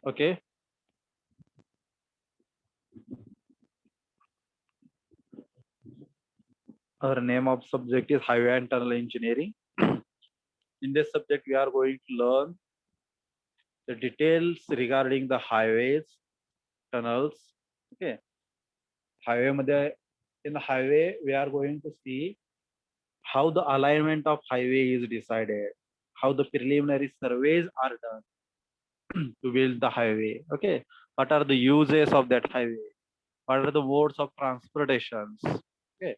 Okay. Our name of subject is Highway and Tunnel Engineering. In this subject, we are going to learn the details regarding the highways, tunnels. Okay. In the highway, we are going to see how the alignment of highway is decided, how the preliminary surveys are done to build the highway. Okay. What are the uses of that highway? What are the modes of transportations? Okay.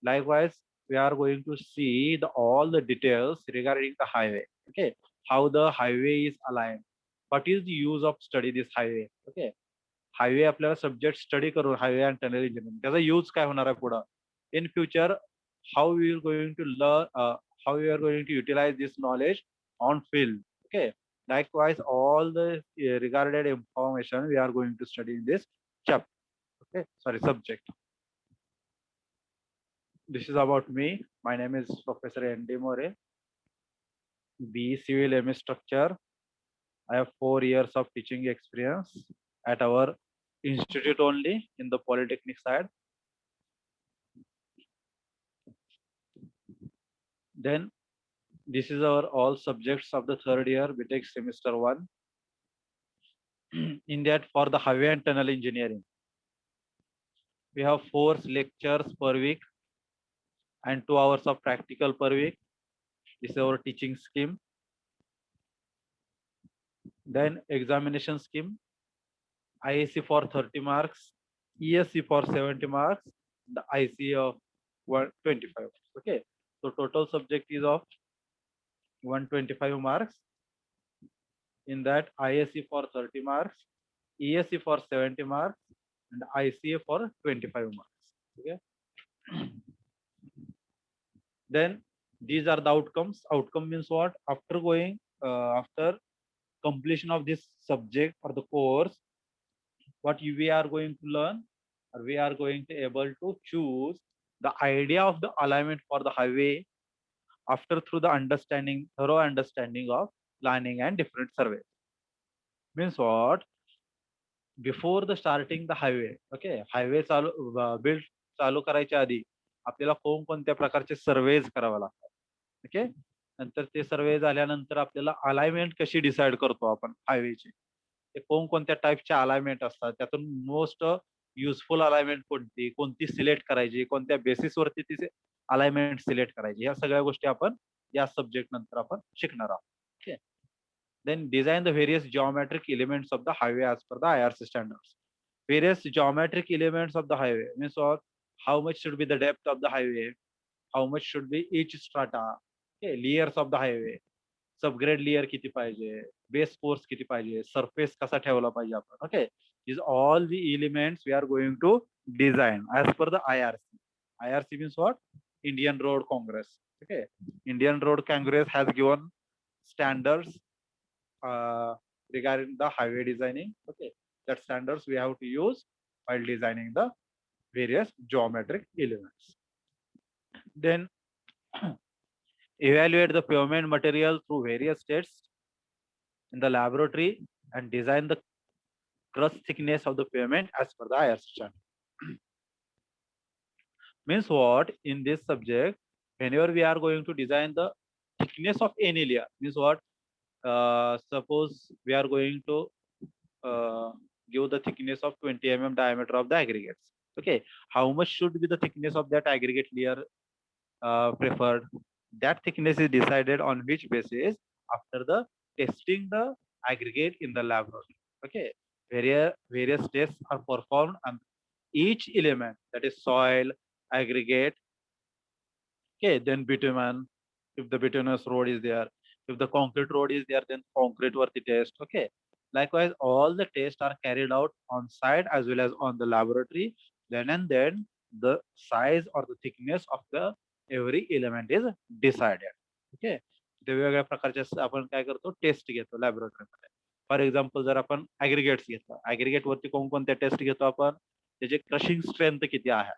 Likewise, we are going to see all the details regarding the highway. Okay, how the highway is aligned. What is the use of study this highway? Okay, highway आपल्याला subject study करून highway and tunnel engineering त्याचा use काय होणार आहे पुढं in future how we are going to learn how we are going to utilize this knowledge on field okay likewise all the regarded information we are going to study in this chapter okay sorry subject. This is about me. My name is Professor N.D. More, B Civil M Structure. I have 4 years of teaching experience at our institute only in the polytechnic side. Then this is our all subjects of the third year BTech semester 1. In that for the highway and tunnel engineering, we have 4 lectures per week and 2 hours of practical per week. This is our teaching scheme. Then examination scheme, IAC for 30 marks, ESC for 70 marks, the IC of 125. Okay, so total subject is of 125 marks. In that, ISC for 30 marks, ESC for 70 marks, and ICA for 25 marks. Okay. Then these are the outcomes. Outcome means what? After completion of this subject or the course, what we are going to learn, or we are going to able to choose the idea of the alignment for the highway after through the thorough understanding of planning and different surveys. Means what? Before the starting the highway, okay, highway build चालू करायच्या आधी आपल्याला कोणकोणत्या प्रकारचे surveys करावे लागतात. Okay, नंतर ते सर्वे झाल्यानंतर आपल्याला अलाइनमेंट कशी डिसाइड करतो आपण हायवेची, ते कोणकोणत्या टाईपच्या अलाइनमेंट असतात, त्यातून मोस्ट युजफुल अलाइनमेंट कोणती कोणती सिलेक्ट करायची, कोणत्या बेसिसवरती ती अलाइनमेंट सिलेक्ट करायची, या सगळ्या गोष्टी आपण या सब्जेक्ट नंतर आपण शिकणार आहोत. Okay, then design the various geometric elements of the highway as per the IRC standards. Various geometric elements of the highway means what? How much should be the depth of the highway? How much should be each strata? Okay, layers of the highway. Subgrade layer किती पाहिजे, base course किती पाहिजे, surface कसा ठेवला पाहिजे आपण. Okay, these all the elements we are going to design as per the IRC. IRC means what? Indian Road Congress. Okay, Indian Road Congress has given standards regarding the highway designing. Okay, that standards we have to use while designing the various geometric elements. Then evaluate the pavement material through various tests in the laboratory and design the crust thickness of the pavement as per the IRC standard. Means what? In this subject, whenever we are going to design the thickness of any layer, means what? Suppose we are going to give the thickness of 20 mm diameter of the aggregates. Okay, how much should be the thickness of that aggregate layer preferred? That thickness is decided on which basis? After the testing the aggregate in the laboratory. Okay, various tests are performed on each element, that is soil, aggregate. Okay, then bitumen, if the bituminous road is there, if the concrete road is there, then concrete worthy test. Okay, likewise all the tests are carried out on site as well as on the laboratory. Then and then the size or the thickness of the every element is decided. Okay, वेगवेगळ्या प्रकारच्या आपण काय करतो, test घेतो लॅबोरेटरीमध्ये. For example जर आपण ऍग्रिगेट्स घेतलं, aggregate वरती कोणकोणत्या टेस्ट घेतो आपण, त्याचे क्रशिंग स्ट्रेंथ किती आहे,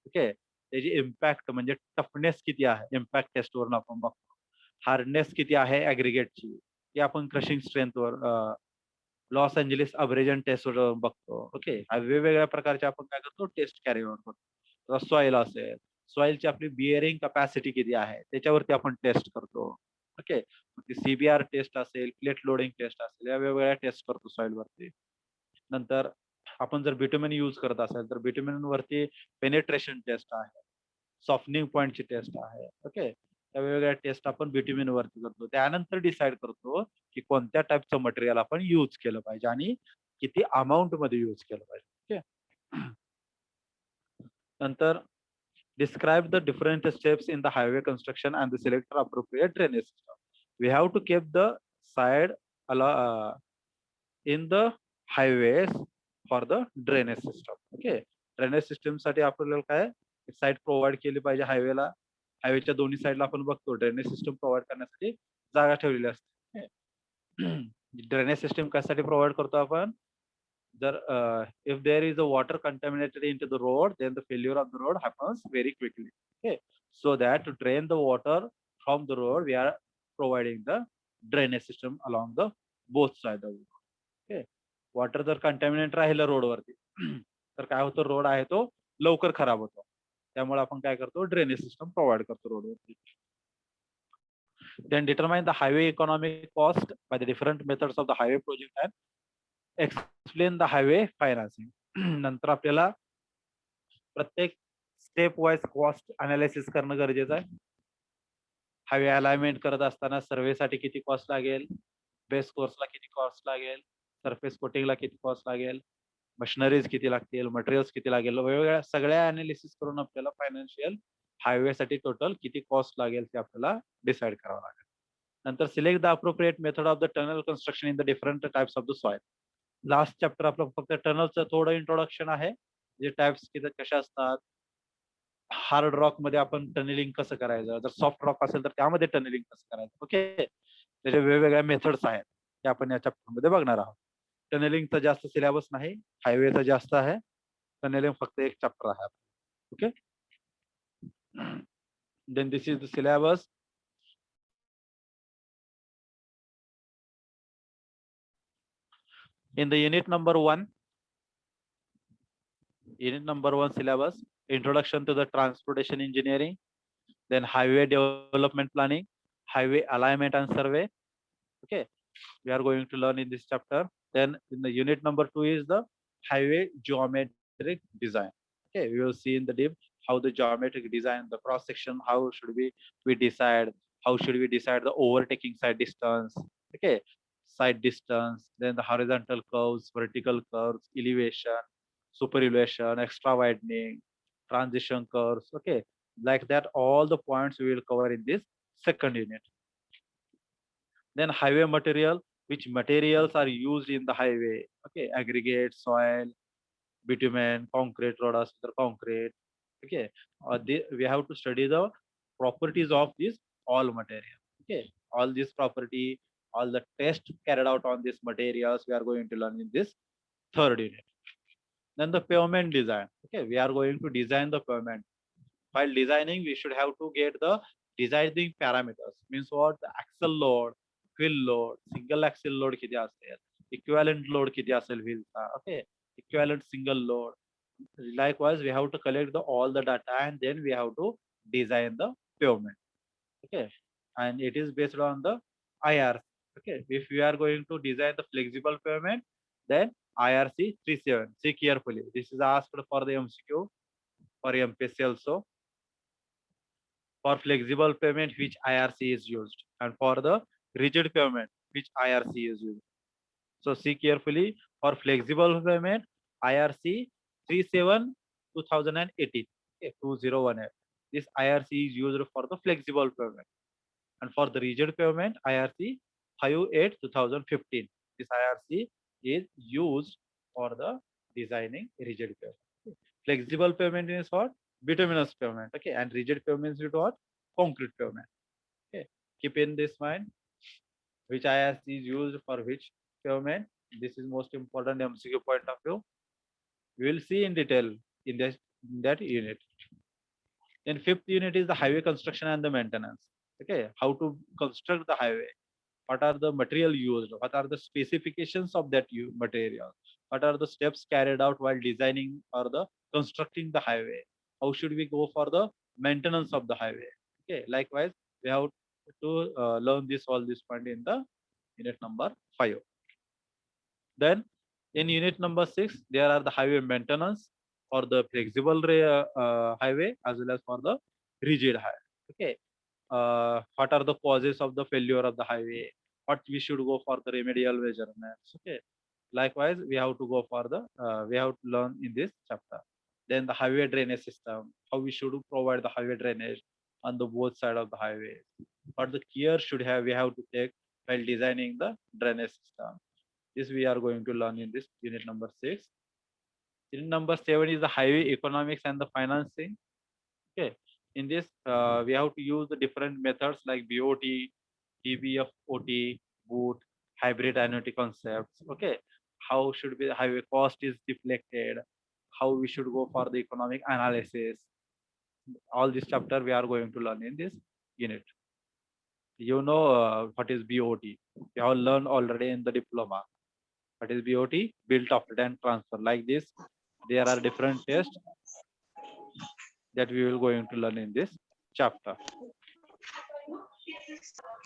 ओके, त्याची इम्पॅक्ट म्हणजे टफनेस किती आहे, इम्पॅक्ट टेस्टवरून आपण बघतो. हार्डनेस किती आहे ऍग्रिगेटची, ती आपण क्रशिंग स्ट्रेंथवर लॉस एंजेलिस अब्रेजन टेस्ट बघतो. ओके, वेगवेगळ्या प्रकारचे आपण काय करतो, टेस्ट कॅरी आउट करतो. सॉइल असेल, सॉइलची आपली बिअरिंग कपॅसिटी किती आहे त्याच्यावरती आपण टेस्ट करतो. ओके, सीबीआर टेस्ट असेल, प्लेट लोडिंग टेस्ट असेल, या वेगवेगळ्या टेस्ट करतो सॉइल वरती. नंतर आपण जर बिटुमेन यूज करत असेल तर बिटुमेन वरती पेनेट्रेशन टेस्ट आहे, सॉफ्टनिंग पॉइंटची टेस्ट आहे. ओके, त्या वेगवेगळ्या टेस्ट आपण बिटुमेन वरती करतो. त्यानंतर डिसाइड करतो की कोणत्या टाईपचं मटेरियल आपण यूज केलं पाहिजे आणि किती अमाऊंट मध्ये यूज केलं पाहिजे. ओके, नंतर describe the different steps in the highway construction and the select the appropriate drainage system. We have to keep the side in the highways for the drainage system. Okay, drainage system साठी आपल्याला काय side provide केली पाहिजे हायवेला. हायवेच्या दोन्ही साईडला आपण बघतो drainage system provide करण्यासाठी जागा ठेवलेली असते. ड्रेनेज सिस्टम कशासाठी प्रोव्हाइड करतो आपण, जर if there is a water contaminated into the road, then the failure of the road happens very quickly. Okay, so that to drain the water from the road, we are providing the drainage system along the both side of the road. Okay, water जर कंटॅमिनेट राहिलं रोडवरती तर काय होतं, road आहे तो लवकर खराब होतो. त्यामुळे आपण काय करतो, ड्रेनेज सिस्टम प्रोव्हाइड करतो रोडवरती. Then determine the highway economic cost by the different methods of the highway project and explain the highway financing. नंतर आपल्याला प्रत्येक स्टेप वाइज कॉस्ट अनालिसिस करणं गरजेचं आहे. हायवे अलाइनमेंट करत असताना सर्वेसाठी किती कॉस्ट लागेल, बेस कोर्सला किती कॉस्ट लागेल, सरफेस कोटिंगला किती कॉस्ट लागेल, मशिनरीज किती लागतील, मटेरियल्स किती लागेल, वेगवेगळ्या सगळ्या अनालिसिस करून आपल्याला फायनान्शियल हायवे साठी टोटल किती कॉस्ट लागेल ते आपल्याला डिसाइड करावं लागेल. नंतर select the appropriate method of the tunnel construction in the different types of the soil. Last chapter आपलं फक्त टनलचं थोडं इंट्रोडक्शन आहे, जे टाइप्स किती कशा असतात. हार्ड रॉक मध्ये आपण टनेलिंग कसं करायचं, जर सॉफ्ट रॉक असेल तर त्यामध्ये टनेलिंग कसं करायचं. ओके, त्याच्या वेगवेगळ्या मेथड्स आहेत ते आपण या चॅप्टर मध्ये बघणार आहोत. टनेलिंगचा जास्त सिलेबस नाही, हायवेचा जास्त आहे. टनेलिंग फक्त एक चॅप्टर आहे. Okay, then this is the syllabus. In the unit number 1 syllabus, introduction to the transportation engineering, then highway development planning, highway alignment and survey. Okay, we are going to learn in this chapter. Then in the unit number 2 is the highway geometric design. Okay, we will see in the deep how the geometric design, the cross section, how should we decide, how should we decide the overtaking side distance. Okay, side distance, then the horizontal curves, vertical curves, elevation, super elevation, extra widening, transition curves. Okay, like that, all the points we will cover in this second unit. Then highway material, which materials are used in the highway. Okay, aggregate, soil, bitumen, concrete, road concrete. Okay, we have to study the properties of this all material. Okay, all this property, all the tests carried out on these materials we are going to learn in this third unit. Then the pavement design. Okay, we are going to design the pavement. While designing, we should have to get the designing parameters. Means what? The axle load, wheel load, single axle load किती असेल, equivalent load किती असेल wheelचा. Okay, equivalent single load. Likewise, we have to collect all the data and then we have to design the pavement. Okay, and it is based on the IR. Okay, if we are going to design the flexible pavement, then IRC 37. See carefully. This is asked for the MCQ for MPSC also. For flexible pavement, which IRC is used, and for the rigid pavement, which IRC is used. So see carefully, for flexible pavement, IRC 37 2018, okay, 2018. This IRC is used for the flexible pavement. And for the rigid pavement, IRC 58 2015. This IRC is used for the designing rigid pavement. Flexible pavement is what? Bituminous pavement. Okay, and rigid pavement is what? Concrete pavement. Okay, keep in this mind which IRC is used for which pavement. This is most important MCQ point of view. We will see in detail in that unit. Then fifth unit is the highway construction and the maintenance. Okay, how to construct the highway. what are the material used, what are the specifications of that material, what are the steps carried out while designing or the constructing the highway, how should we go for the maintenance of the highway. Okay, likewise we have to learn this all this point in the unit number 5. Then in unit number 6, there are the highway maintenance for the flexible highway as well as for the rigid highway. Okay, what are the causes of the failure of the highway, what we should go for the remedial measurements. Okay, likewise we have to go for the we have to learn in this chapter. Then the highway drainage system, how we should provide the highway drainage on the both side of the highway, what the care should have we have to take while designing the drainage system. This we are going to learn in this unit number 6. Unit number 7 is the highway economics and the financing. Okay, in this we have to use the different methods like BOT, TBF, OT, boot, hybrid annuity concepts. Okay, how should be the highway cost is deflected, how we should go for the economic analysis. All this chapter we are going to learn in this unit. You know what is BOT? You have learned already in the diploma. What is BOT? Built after then transfer. Like this, there are different tests that we will going to learn in this chapter.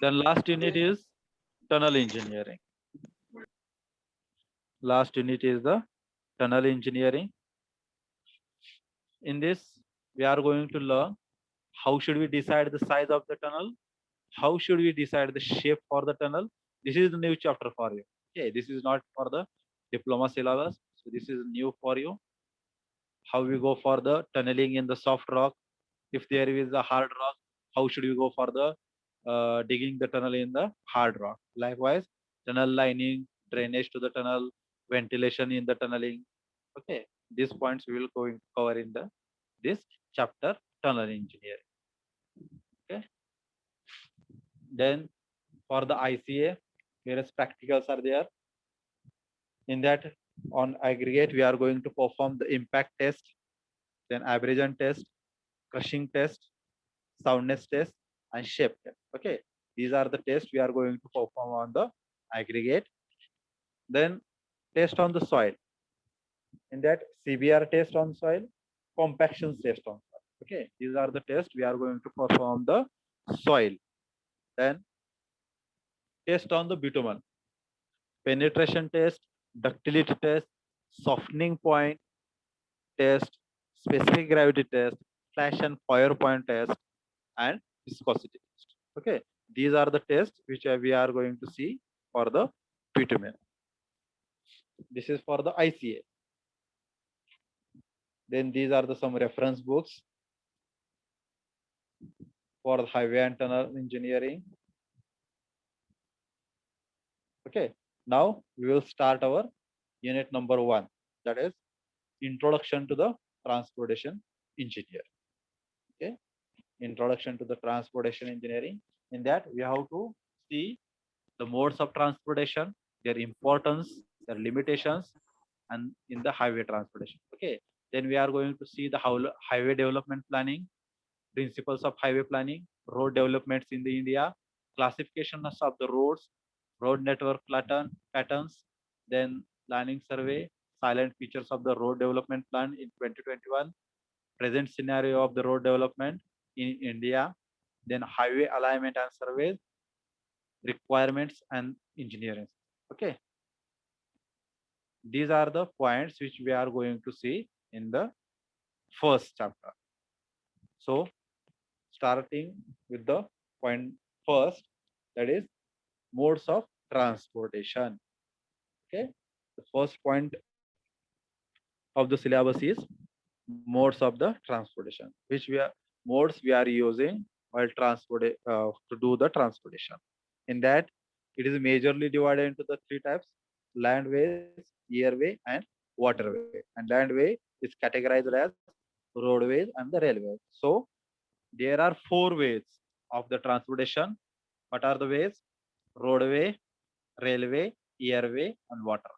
Then last unit is tunnel engineering. Last unit is the tunnel engineering. In this, we are going to learn how should we decide the size of the tunnel, how should we decide the shape for the tunnel. This is the new chapter for you. Okay, this is not for the diploma syllabus. So this is new for you. How we go for the tunneling in the soft rock. If there is a hard rock, how should we go for the digging the tunnel in the hard rock. Likewise, tunnel lining, drainage to the tunnel, ventilation in the tunneling. Okay, these points we will going to cover in the this chapter, tunnel engineering. Okay, then for the ICA, various practicals are there. In that, on aggregate, we are going to perform the impact test, then abrasion test, crushing test, soundness test, and shape test. Okay, these are the tests we are going to perform on the aggregate. Then test on the soil. In that, CBR test on soil, compaction test on soil. Okay, these are the tests we are going to perform the soil. Then test on the bitumen, penetration test, ductility test, softening point test, specific gravity test, flash and fire point test, and viscosity test. Okay, these are the tests which we are going to see for the bitumen. This is for the ICA. Then these are the some reference books for the highway and tunnel engineering. Okay, now we will start our unit number 1, that is introduction to the transportation engineer. Okay, introduction to the transportation engineering. In that, we have to see the modes of transportation, their importance, their limitations, and in the highway transportation. Okay, then we are going to see the highway development planning, principles of highway planning, road developments in the India, classifications of the roads, road network patterns, then planning survey, silent features of the road development plan in 2021, present scenario of the road development in India, then highway alignment and surveys, requirements and engineering. Okay, these are the points which we are going to see in the first chapter. So starting with the point first, that is modes of transportation. Okay, the first point of the syllabus is modes of the transportation, which modes we are using while to do the transportation. In that, it is majorly divided into the 3 types: landways, airway, and waterway. And landway is categorized as roadways and the railways. So there are 4 ways of the transportation. What are the ways? Roadway, railway, airway, and water.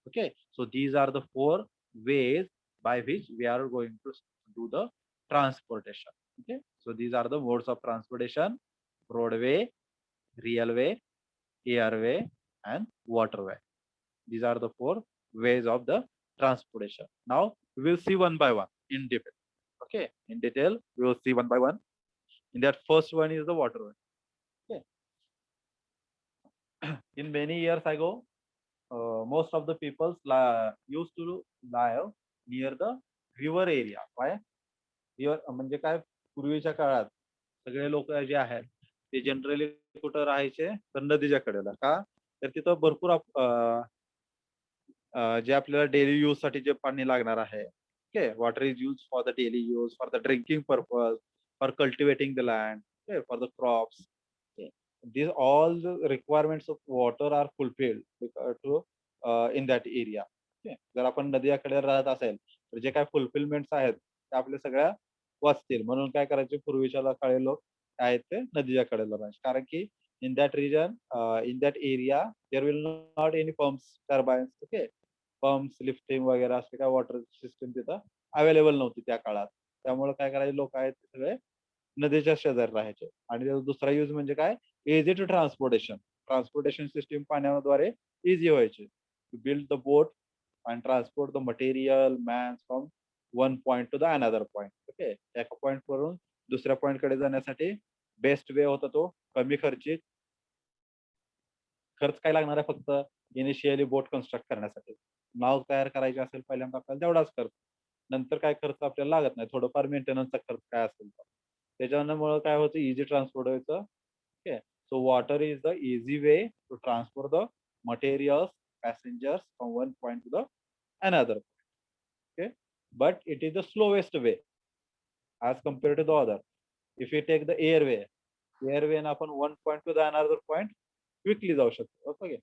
Okay, so these are the 4 ways by which we are going to do the transportation. Okay, so these are the modes of transportation: roadway, railway, airway, and waterway. These are the four ways of the transportation. Now we will see one by one in detail. Okay, in detail we will see one by one. In that first one is the waterway. Okay. In many years ago, most of the people used to live near the river area. Why? River म्हणजे काय पूर्वीच्या काळात सगळे लोक जे आहेत ते generally कुठं राहायचे तर नदीच्या कडेला का तर तिथं भरपूर जे आपल्याला डेली यूज साठी जे पाणी लागणार आहे okay water is use for the daily use for the drinking purpose for cultivating the land okay for the crops these all the requirements of water are fulfilled to in that area okay जर आपण नदीकडे राहत असेल तर जे काय fulfilments आहेत ते आपल्या सगळ्या वाचतील म्हणून काय करायचे पूर्वीच्या काळी लोक आहेत ते नदीच्या कडेला राहायचे कारण की in that region in that area there will not any pumps turbines okay pumps lifting वगैरे असे काय वॉटर सिस्टम तिथं अवेलेबल नव्हती त्या काळात त्यामुळे काय करायचे लोक आहेत ते सगळे नदीच्या शेजारी राहायचे आणि त्याचा दुसरा यूज म्हणजे काय इझी टू ट्रान्सपोर्टेशन सिस्टीम पाण्याद्वारे इझी व्हायचे to build the boat and transport the material man from one point to the another point okay एका पॉइंट वरून दुसऱ्या पॉइंट कडे जाण्यासाठी बेस्ट वे होता तो कमी खर्चिक खर्च काय लागणार आहे फक्त इनिशियली बोट कन्स्ट्रक्ट करण्यासाठी नाव तयार करायचे असेल पहिल्यांदा आपल्याला तेवढाच खर्च नंतर काय खर्च आपल्याला लागत नाही थोडंफार मेंटेनन्सचा खर्च काय असेल त्याच्यामुळे काय होतं इझी ट्रान्सपोर्ट व्हायचं okay so water is the easy way to transport the materials passengers from one point to the another okay but it is the slowest way as compared to the other if you take the airway na आपण one point to the another point quickly जाऊ शकतो okay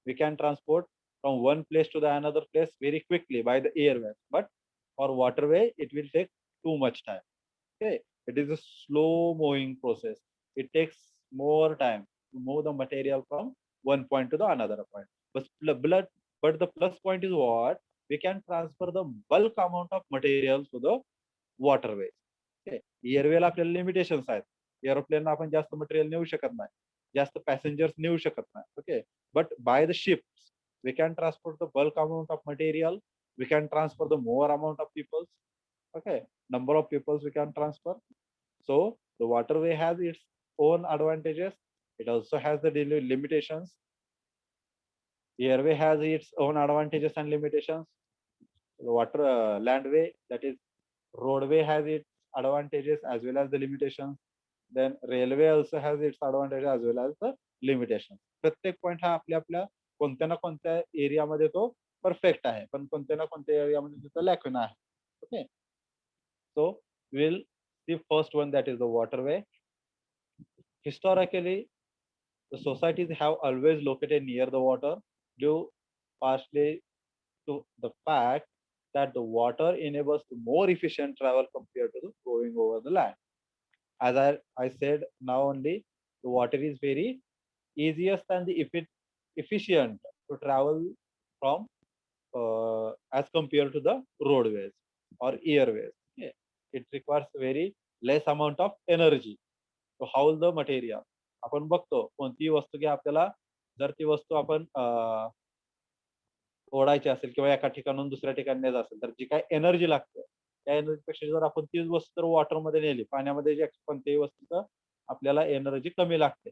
we can transport from one place to the another place very quickly by the airway but for waterway it will take too much time okay it is a slow moving process it takes more time to move the material from one point to the another point but the plus point is what we can transfer the bulk amount of material to the waterways okay एअरवेला आपल्याला limitations आहेत aeroplane आपण जास्त material नेऊ शकत नाही जास्त passengers नेऊ शकत नाही okay but by the ships we can transport the bulk amount of material we can transfer the more amount of people okay number of peoples we can transfer so the waterway has its own advantages it also has the limitations airway has its own advantages and limitations the water landway that is roadway has its advantages as well as the limitations then railway also has its advantages as well as the limitations प्रत्येक point हा आपल्या आपल्या कोणत्या ना कोणत्या एरियामध्ये तो perfect आहे पण कोणत्या ना कोणत्या एरियामध्ये तिथं लॅकून आहे okay so we'll see first one that is the waterway historically the societies have always located near the water due partially to the fact that the water enables the more efficient travel compared to the going over the land as I said now only the water is very easiest and the efficient to travel from as compared to the roadways or airways okay. It requires very less amount of energy to haul the material आपण बघतो कोणतीही वस्तू की आपल्याला जर ती वस्तू आपण ओढायची असेल किंवा एका ठिकाणून दुसऱ्या ठिकाणी न्यायचं असेल तर जी काय एनर्जी लागते त्या एनर्जीपेक्षा जर आपण तीच वस्तू जर वॉटरमध्ये नेली पाण्यामध्ये जे कोणत्याही वस्तूचं आपल्याला एनर्जी कमी लागते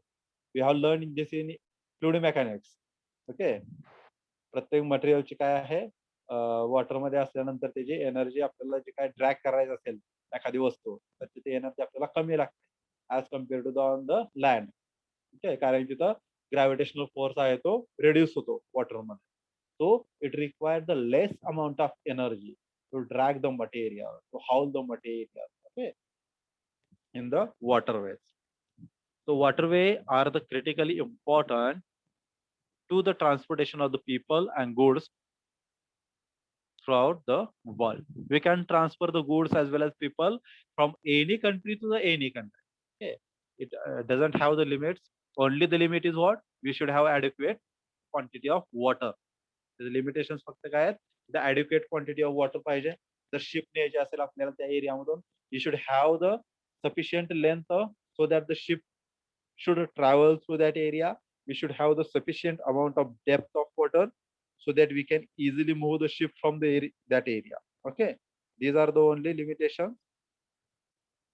we have learn in this in fluid mechanics okay प्रत्येक मटेरियलची काय आहे वॉटरमध्ये असल्यानंतर त्याची एनर्जी आपल्याला जे काय ड्रॅग करायचं असेल एखादी वस्तू तर तिथे एनर्जी आपल्याला कमी लागते as compare to the on the land ठीक आहे कारण तिथं ग्रॅव्हिटेशनल फोर्स आहे तो रिड्यूस होतो वॉटरमध्ये so it requires the less amount of energy to drag the material to haul the material okay in the waterways so waterway are the critically important to the transportation of the people and goods throughout the world we can transfer the goods as well as people from any country to the any country okay it doesn't have the limits only the limit is what we should have adequate quantity of water limitations फक्त काय आहेत the adequate quantity of water पाहिजे जर ship न्यायची असेल आपल्याला त्या एरियामधून you should have the sufficient length so that the ship should travel through that area we should have the sufficient amount of depth of water so that we can easily move the ship from the that area. Okay, these are the only limitations.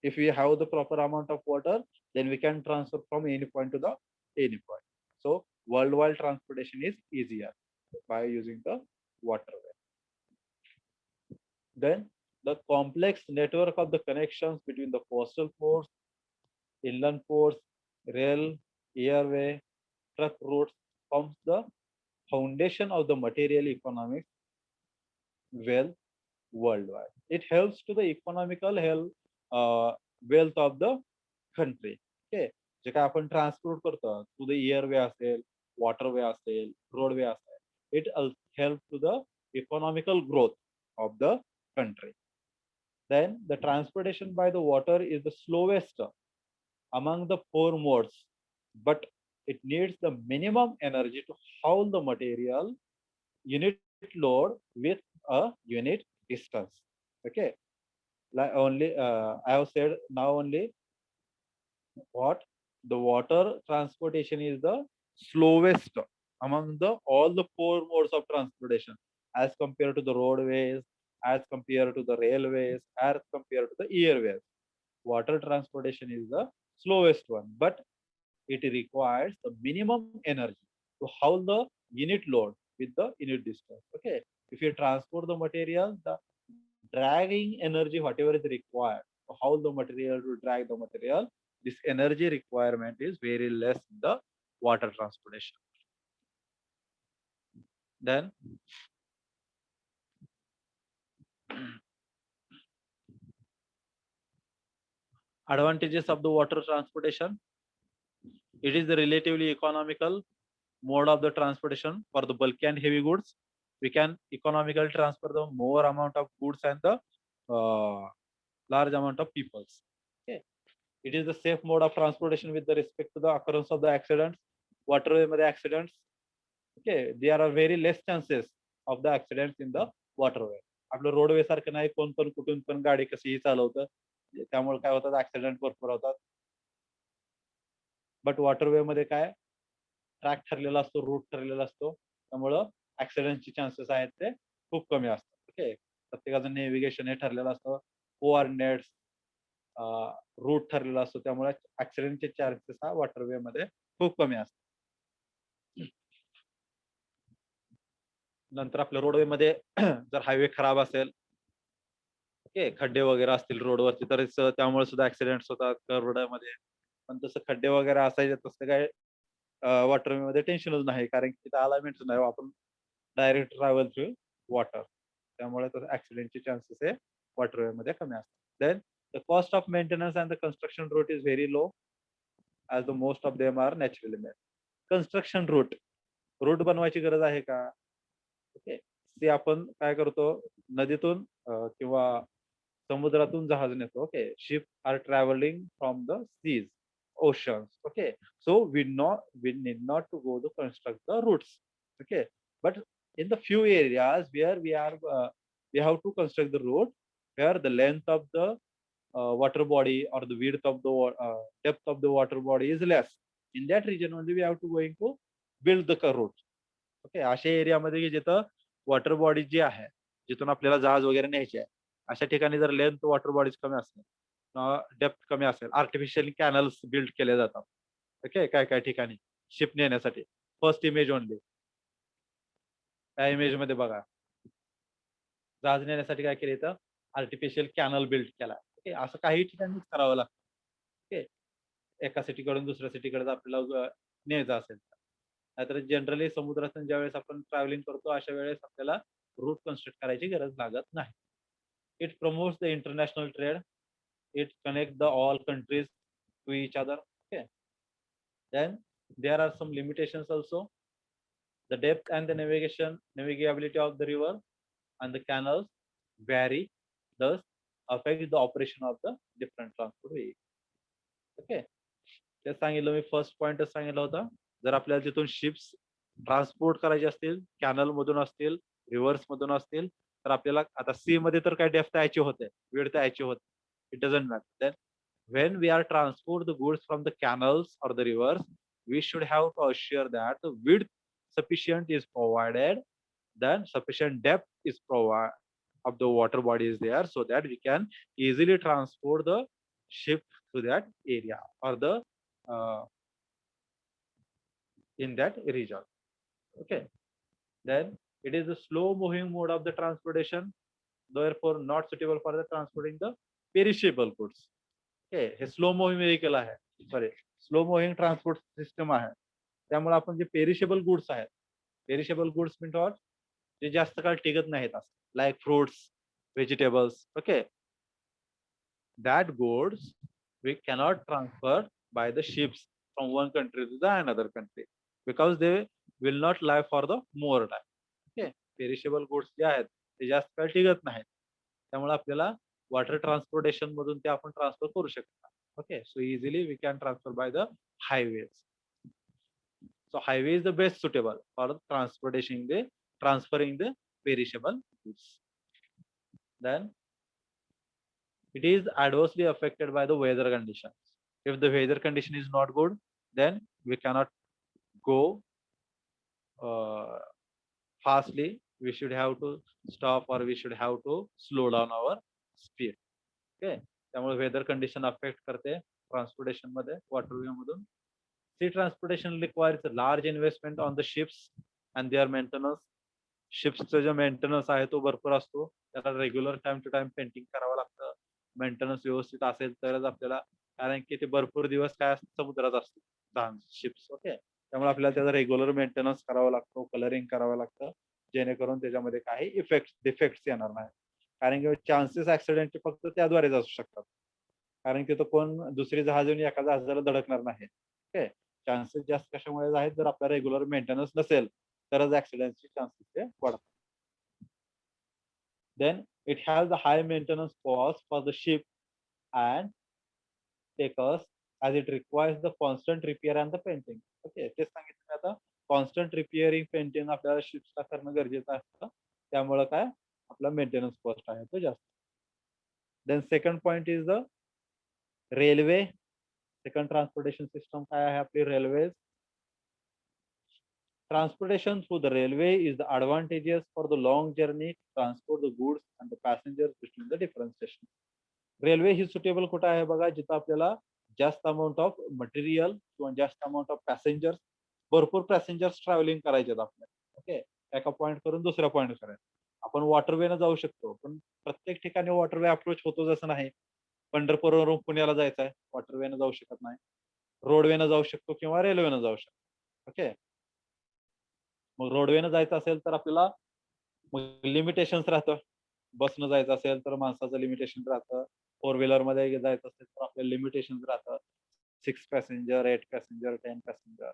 If we have the proper amount of water, then we can transfer from any point to the any point. So worldwide transportation is easier by using the waterway. Then the complex network of the connections between the coastal ports, inland ports, rail, airway, truck routes forms the foundation of the material economics wealth worldwide. It helps to the economical health wealth of the country. Okay, जे काय आपण transport करतो to the airway असेल, waterway असेल, roadway असेल, it helps to the economical growth of the country. Then the transportation by the water is the slowest among the four modes, but it needs the minimum energy to haul the material unit load with a unit distance. Okay, like only I have said now only what the water transportation is the slowest among the all the four modes of transportation as compared to the roadways, as compared to the railways, as compared to the airways. Water transportation is the slowest one, but it requires the minimum energy to haul the unit load with the unit distance. Okay, if you transport the material, the dragging energy whatever is required to haul the material, to drag the material, this energy requirement is very less in the water transportation. Then advantages of the water transportation. It is the relatively economical mode of the transportation for the bulky and heavy goods. We can economically transfer the more amount of goods and the large amount of peoples. Okay. It is the safe mode of transportation with the respect to the occurrence of the accidents. Waterway मध्ये accidents. Okay, there are very less chances of the accidents in the waterway. आपलं roadway सारखं नाही, कोण पण कुठून पण गाडी कशीही चालवतं, त्यामुळे काय होतात ऍक्सिडेंट भरपूर होतात. बट वॉटरवे मध्ये काय ट्रॅक ठरलेला असतो, रूट ठरलेला असतो, त्यामुळं ऍक्सिडेंटचे चान्सेस आहेत ते खूप कमी असतात. ओके, प्रत्येकाचं नेव्हिगेशन हे ठरलेलं असतं, कोऑर्डिनेट्स रूट ठरलेला असतो, त्यामुळे ऍक्सिडेंटचे चान्सेस हा वॉटरवे मध्ये खूप कमी असतात. नंतर आपल्या रोडवे मध्ये जर हायवे खराब असेल, ओके, खड्डे वगैरे असतील रोडवरती, तर त्यामुळे सुद्धा ऍक्सिडेंट्स होतात रोडमध्ये. पण तसं खड्डे वगैरे असायचे तसं काय वॉटरवे मध्ये टेन्शनच नाही, कारण की तिथे अलाइनमेंट नाही, आपण डायरेक्ट ट्रॅव्हल थ्रू वॉटर, त्यामुळे ऍक्सिडेंटचे चान्सेस हे वॉटरवे मध्ये कमी असतात. Then the cost of maintenance and the construction route is very low as the most of them are naturally made. Construction route, route बनवायची गरज आहे का? ओके, ते आपण काय करतो, नदीतून किंवा समुद्रातून जहाज नेतो. Okay, ship are travelling from the seas, oceans. Okay, so we need not to go to construct the routes. Okay, but in the few areas where we have to construct the road, where the length of the water body or the width of the depth of the water body is less, in that region only we have to going to build the route. Okay, अशा एरियामध्ये जिथं water body जी आहे, जिथून आपल्याला जहाज वगैरे न्यायचे आहे, अशा ठिकाणी जर लेंथ वॉटर बॉडीज कमी असेल, डेप्थ कमी असेल, आर्टिफिशियल कॅनल्स बिल्ड केले जातात. ओके, काय काय ठिकाणी शिप नेण्यासाठी. फर्स्ट इमेज ओनली, त्या इमेज मध्ये बघा, जहाज नेण्यासाठी काय केलं, तर आर्टिफिशियल कॅनल बिल्ड केला. ओके, असं काही ठिकाणी करावं लागतं. ओके, एका सिटीकडून दुसऱ्या सिटीकडे आपल्याला न्यायचं असेल, नाहीतर जनरली समुद्रातून ज्यावेळेस आपण ट्रॅव्हलिंग करतो अशा वेळेस आपल्याला रूट कन्स्ट्रक्ट करायची गरज लागत नाही. It promotes the international trade, it connect the all countries to each other. Okay, then there are some limitations also. The depth and the navigability of the river and the canals vary, thus affect the operation of the different transport vehicles. Okay, ते सांगितलं मी, first पॉइंटच सांगितलं होता. जर आपल्याला तिथून ships transport करायचे असतील, canal मधून असतील, रिव्हर्स मधून असतील, तर आपल्याला आता सी मध्ये तर काय डेप्थ यायची होते, विड्थ यायची होते, it doesn't matter. Then when we are transport the goods from the canals or the rivers, we should have to assure that the width sufficient is provided, then sufficient depth is provided of the water body is there, so that we can easily transport the ship to that area or the uh, in that region. Okay, then it is a slow moving mode of the transportation, therefore not suitable for the transporting the perishable goods. Okay, हे slow moving vehicle आहे, sorry slow moving transport system आहे. त्यामुळे आपण जे perishable goods आहेत, perishable goods mean what, जे जास्त काळ टिकत नाहीत असं, like fruits, vegetables. Okay, that goods we cannot transfer by the ships from one country to the another country because they will not live for the more time. Okay, perishable goods जे आहेत ते जास्त काळ टिकत नाहीत, त्यामुळे आपल्याला water transportation मधून ते आपण ट्रान्सफर करू शकतो. Okay, so easily we can transfer by the highways. So highway is the best suitable for transferring the perishable goods. Then it is adversely affected by the weather conditions. If the weather condition is not good, then we cannot go fastly. We should have to stop or we should have to slow down our speed. Okay, त्यामुळे weather condition affect करते transportation मध्ये waterway मधून. Sea transportation requires large investment on the ships and their maintenance. शिप्सचा जो maintenance आहे तो भरपूर असतो, त्याला regular time to time painting करावं लागतं. मेंटेनन्स व्यवस्थित असेल तरच आपल्याला, कारण की ते भरपूर दिवस काय समुद्रात असतो शिप्स. ओके, त्यामुळे आपल्याला त्याचा रेग्युलर मेंटेनन्स करावा लागतो, कलरिंग करावं लागतं, जेणेकरून त्याच्यामध्ये काही डिफेक्ट्स येणार नाही. कारण की चान्सेस ऍक्सिडेंटचे फक्त त्याद्वारेच असू शकतात, कारण की तो कोण दुसरी जहाज येऊन एका जहाजाला धडकणार नाही. ओके, चान्सेस जास्त कशामुळे आहेत, जर आपला रेग्युलर मेंटेनन्स नसेल तरच ऍक्सिडेंटचे चान्सेस ते वाढतात. Then it has the high maintenance cost for the ship and takers as it requires the constant repair and the painting. Okay, तेच सांगितलं आता, कॉन्स्टंट रिपेअरिंग पेंटिंग आपल्याला शिप्सला करणं गरजेचं असतं, त्यामुळे काय आपला मेंटेनन्स कॉस्ट आहे तो जास्त. Then second point is the railway. Second transportation system काय आहे आपली, railway. Transportation through the railway is the advantageous for the long journey to transport the goods and the passengers between the different stations. Railway he suitable कुठं आहे बघा, जिथं आपल्याला जास्त amount of material किंवा जास्त अमाऊंट ऑफ पॅसेंजर्स, भरपूर passengers travelling करायचे आपल्याला. ओके, एका पॉइंट करून दुसऱ्या पॉइंट करायचं. आपण वॉटरवेनं जाऊ शकतो, पण प्रत्येक ठिकाणी वॉटरवे अप्रोच होतो असं नाही. पंढरपूरवरून पुण्याला जायचं आहे, वॉटरवेनं जाऊ शकत नाही. रोडवेनं जाऊ शकतो किंवा रेल्वेनं जाऊ शकतो. ओके, मग रोडवेनं जायचं असेल तर आपल्याला मग लिमिटेशन्स राहतं. बसनं जायचं असेल तर माणसाचं लिमिटेशन राहतं. फोर व्हीलर मध्ये जायचं असेल तर आपल्याला लिमिटेशन राहतं, 6 पॅसेंजर, 8 पॅसेंजर, 10 पॅसेंजर.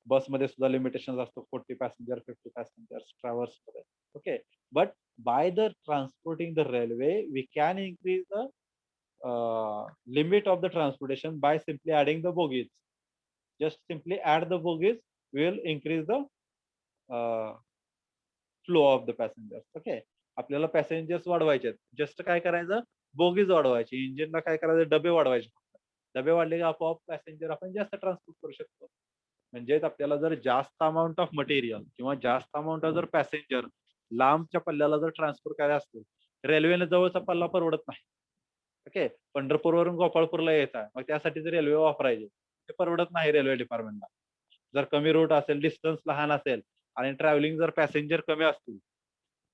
बसमध्ये सुद्धा लिमिटेशन असतो, 40 पॅसेंजर, 50 पॅसेंजर्स ट्रॅव्हल्स मध्ये. Okay, but by the transporting the railway we can increase the limit of the transportation by simply adding the bogies. Just simply add the bogies will increase the flow of the passengers. Okay, आपल्याला passengers वाढवायचे आहेत, just काय करायचं, bogies वाढवायची, इंजिनला काय करायचं, डबे वाढवायचे. डबे वाढले की आपोआप पॅसेंजर आपण जास्त ट्रान्सपोर्ट करू शकतो. म्हणजेच आपल्याला जर जास्त अमाऊंट ऑफ मटेरियल किंवा जास्त अमाऊंट ऑफ जर पॅसेंजर लांबच्या पल्ल्याला जर ट्रान्सफर करायला असतो, रेल्वेने जवळचा पल्ला परवडत नाही. ओके, पंढरपूरवरून गोपाळपूरला यायचं आहे, मग त्यासाठी जर रेल्वे वापरायचे, ते परवडत नाही रेल्वे डिपार्टमेंटला. जर कमी रूट असेल, डिस्टन्स लहान असेल आणि ट्रॅव्हलिंग जर पॅसेंजर कमी असतील,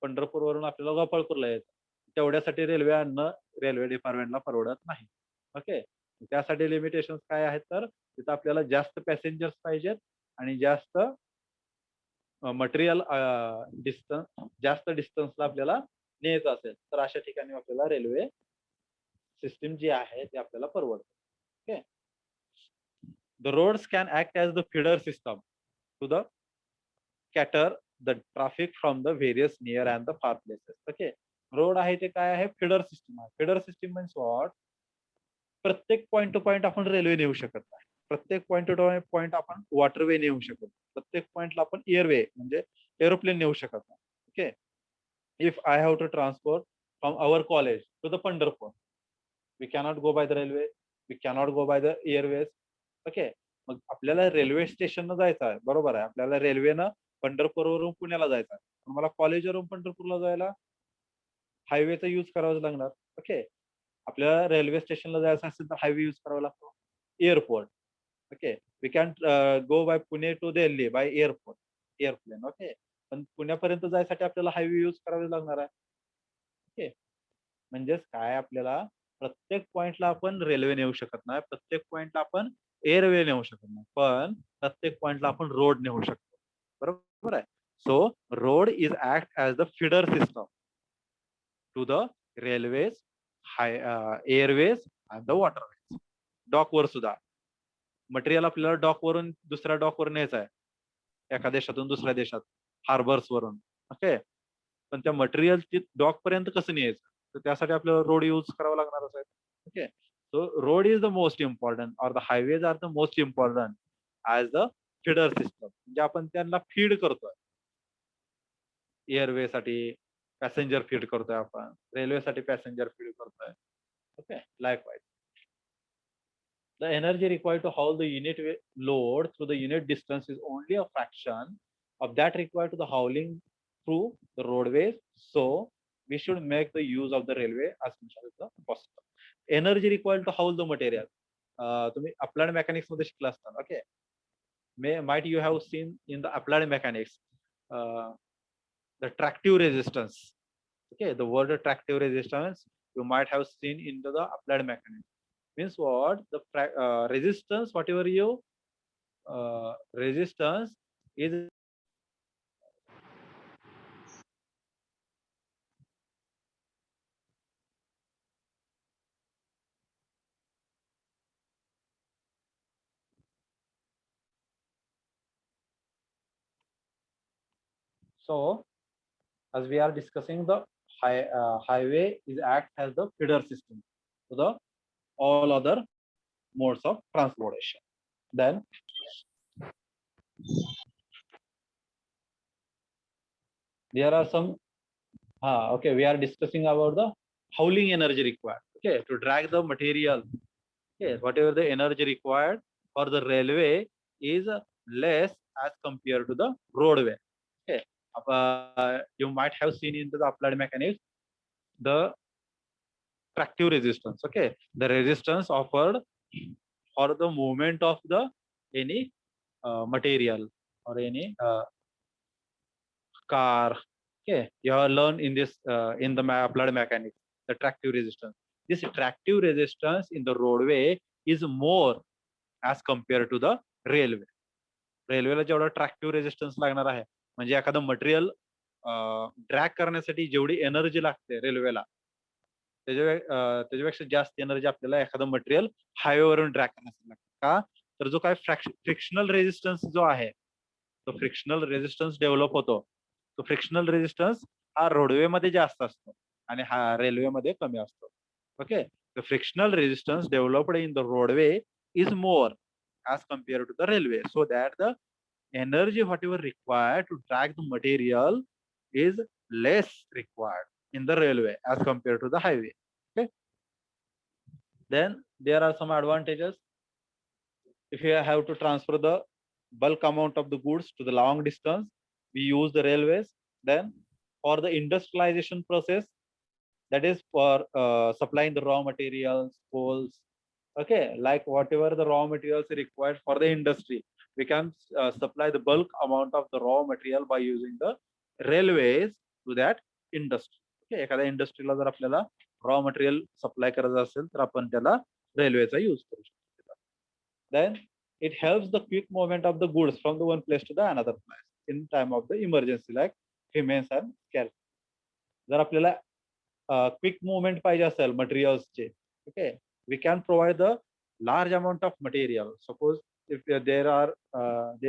पंढरपूरवरून आपल्याला गोपाळपूरला यायचं, तेवढ्यासाठी रेल्वे आणणं रेल्वे डिपार्टमेंटला परवडत नाही. ओके, त्यासाठी लिमिटेशन काय आहेत, तर तिथं आपल्याला जास्त पॅसेंजर्स पाहिजेत आणि जास्त मटेरियल जास्त डिस्टन्सला आपल्याला न्यायचं असेल तर अशा ठिकाणी आपल्याला रेल्वे सिस्टीम जी आहे ते आपल्याला परवडते. Okay, the roads can act as the feeder system to the cater the traffic from the various near and the far places. Okay, road आहे ते काय आहे, फिडर सिस्टीम आहे. फिडर सिस्टीम मीन्स व्हॉट, प्रत्येक पॉइंट टू पॉइंट आपण railway नेऊ शकत नाही, प्रत्येक पॉइंट टू पॉइंट आपण वॉटरवे नेऊ शकत, प्रत्येक पॉइंटला आपण एअरवे म्हणजे एरोप्लेन नेऊ शकत नाही. Okay, if I have to transport from our college to the Pandharpur, we cannot go by the railway, we cannot go by the airways. Okay, मग आपल्याला रेल्वे स्टेशनला जायचं आहे, बरोबर आहे. आपल्याला रेल्वेनं पंढरपूरवरून पुण्याला जायचं आहे. पण मला कॉलेजवरून पंढरपूरला जायला हायवेचा यूज करावाच लागणार. ओके. आपल्याला रेल्वे स्टेशनला जायचं असेल तर हायवे यूज करावा लागतो. Airport. Okay. We can go by Pune to Delhi by airport, airplane. Okay. पण पुण्यापर्यंत जायसाठी आपल्याला हायवे यूज करावे लागणार आहे. ओके. म्हणजेच काय आपल्याला प्रत्येक पॉइंटला आपण रेल्वे नेऊ शकत नाही. प्रत्येक पॉइंटला आपण एअरवे नेऊ शकत नाही. पण प्रत्येक पॉइंटला आपण रोड नेऊ शकतो. बरोबर आहे. So road is act as the feeder system to the railways, airways and the waterways. डॉकवर सुद्धा मटेरियल आपल्याला डॉकवरून दुसऱ्या डॉकवर न्यायचं आहे. एका देशातून दुसऱ्या देशात हार्बर्स वरून. ओके. पण त्या मटेरियल डॉक पर्यंत कसं न्यायचं, तर त्यासाठी आपल्याला रोड यूज करावा लागणारच आहे. Okay. So road is the most important or the highways are the most important as the feeder system. म्हणजे आपण त्यांना फीड करतोय. एअरवे साठी पॅसेंजर फीड करतोय आपण, रेल्वेसाठी पॅसेंजर फीड करतोय. Okay. Likewise the energy required to haul the unit load through the unit distance is only a fraction of that required to the hauling through the roadways. So we should make the use of the railway as much as possible. Energy required to haul the material. तुम्ही applied mechanics मध्ये शिकला असता. Okay. Might you have seen in the applied mechanics the tractive resistance. Okay. The word tractive resistance you might have seen into the applied mechanics. Means what? The resistance, whatever you resistance is. So as we are discussing, the highway is act as the feeder system to the all other modes of transportation. Then there are some okay, we are discussing about the hauling energy required, okay, to drag the material. Okay, whatever the energy required for the railway is less as compared to the roadway. Okay. You might have seen into the applied mechanics the tractive resistance. Okay, the resistance offered for the movement of the any material or any car. Okay, you have learned in this in the applied mechanics the tractive resistance. This tractive resistance in the roadway is more as compared to the railway. रेल्वेला जेवढा ट्रॅक्टिव्ह resistance लागणार आहे, म्हणजे एखादं material drag करण्यासाठी जेवढी energy लागते रेल्वेला, त्याच्यापेक्षा जास्त एनर्जी आपल्याला एखादं मटेरियल हायवेवरून ड्रॅग करण्यासाठी लागते. का? तर जो काय फ्रिक्शनल रेजिस्टन्स जो आहे, तो फ्रिक्शनल रेजिस्टन्स डेव्हलप होतो. तो फ्रिक्शनल रेजिस्टन्स हा रोडवे मध्ये जास्त असतो आणि हा रेल्वे मध्ये कमी असतो. Okay. The frictional resistance developed in the roadway is more as compared to the railway, so that the energy whatever required to drag the material is less required in the railway as compared to the highway. Okay. Then there are some advantages. If you have to transfer the bulk amount of the goods to the long distance, we use the railways. Then for the industrialization process, that is for supplying the raw materials, coals. Okay, like whatever the raw materials required for the industry, we can supply the bulk amount of the raw material by using the railways to that industry. Okay, एखाद्या इंडस्ट्रीला जर आपल्याला raw material supply करायचं असेल तर आपण त्याला रेल्वेचा use करू शकतो. Then it helps the quick movement of the goods from the one place to the another place in time of the emergency, like famines and scarcity. जर आपल्याला क्विक मूवमेंट पाहिजे असेल मटेरियल्सचे, okay, we can provide the large amount of material. Suppose if there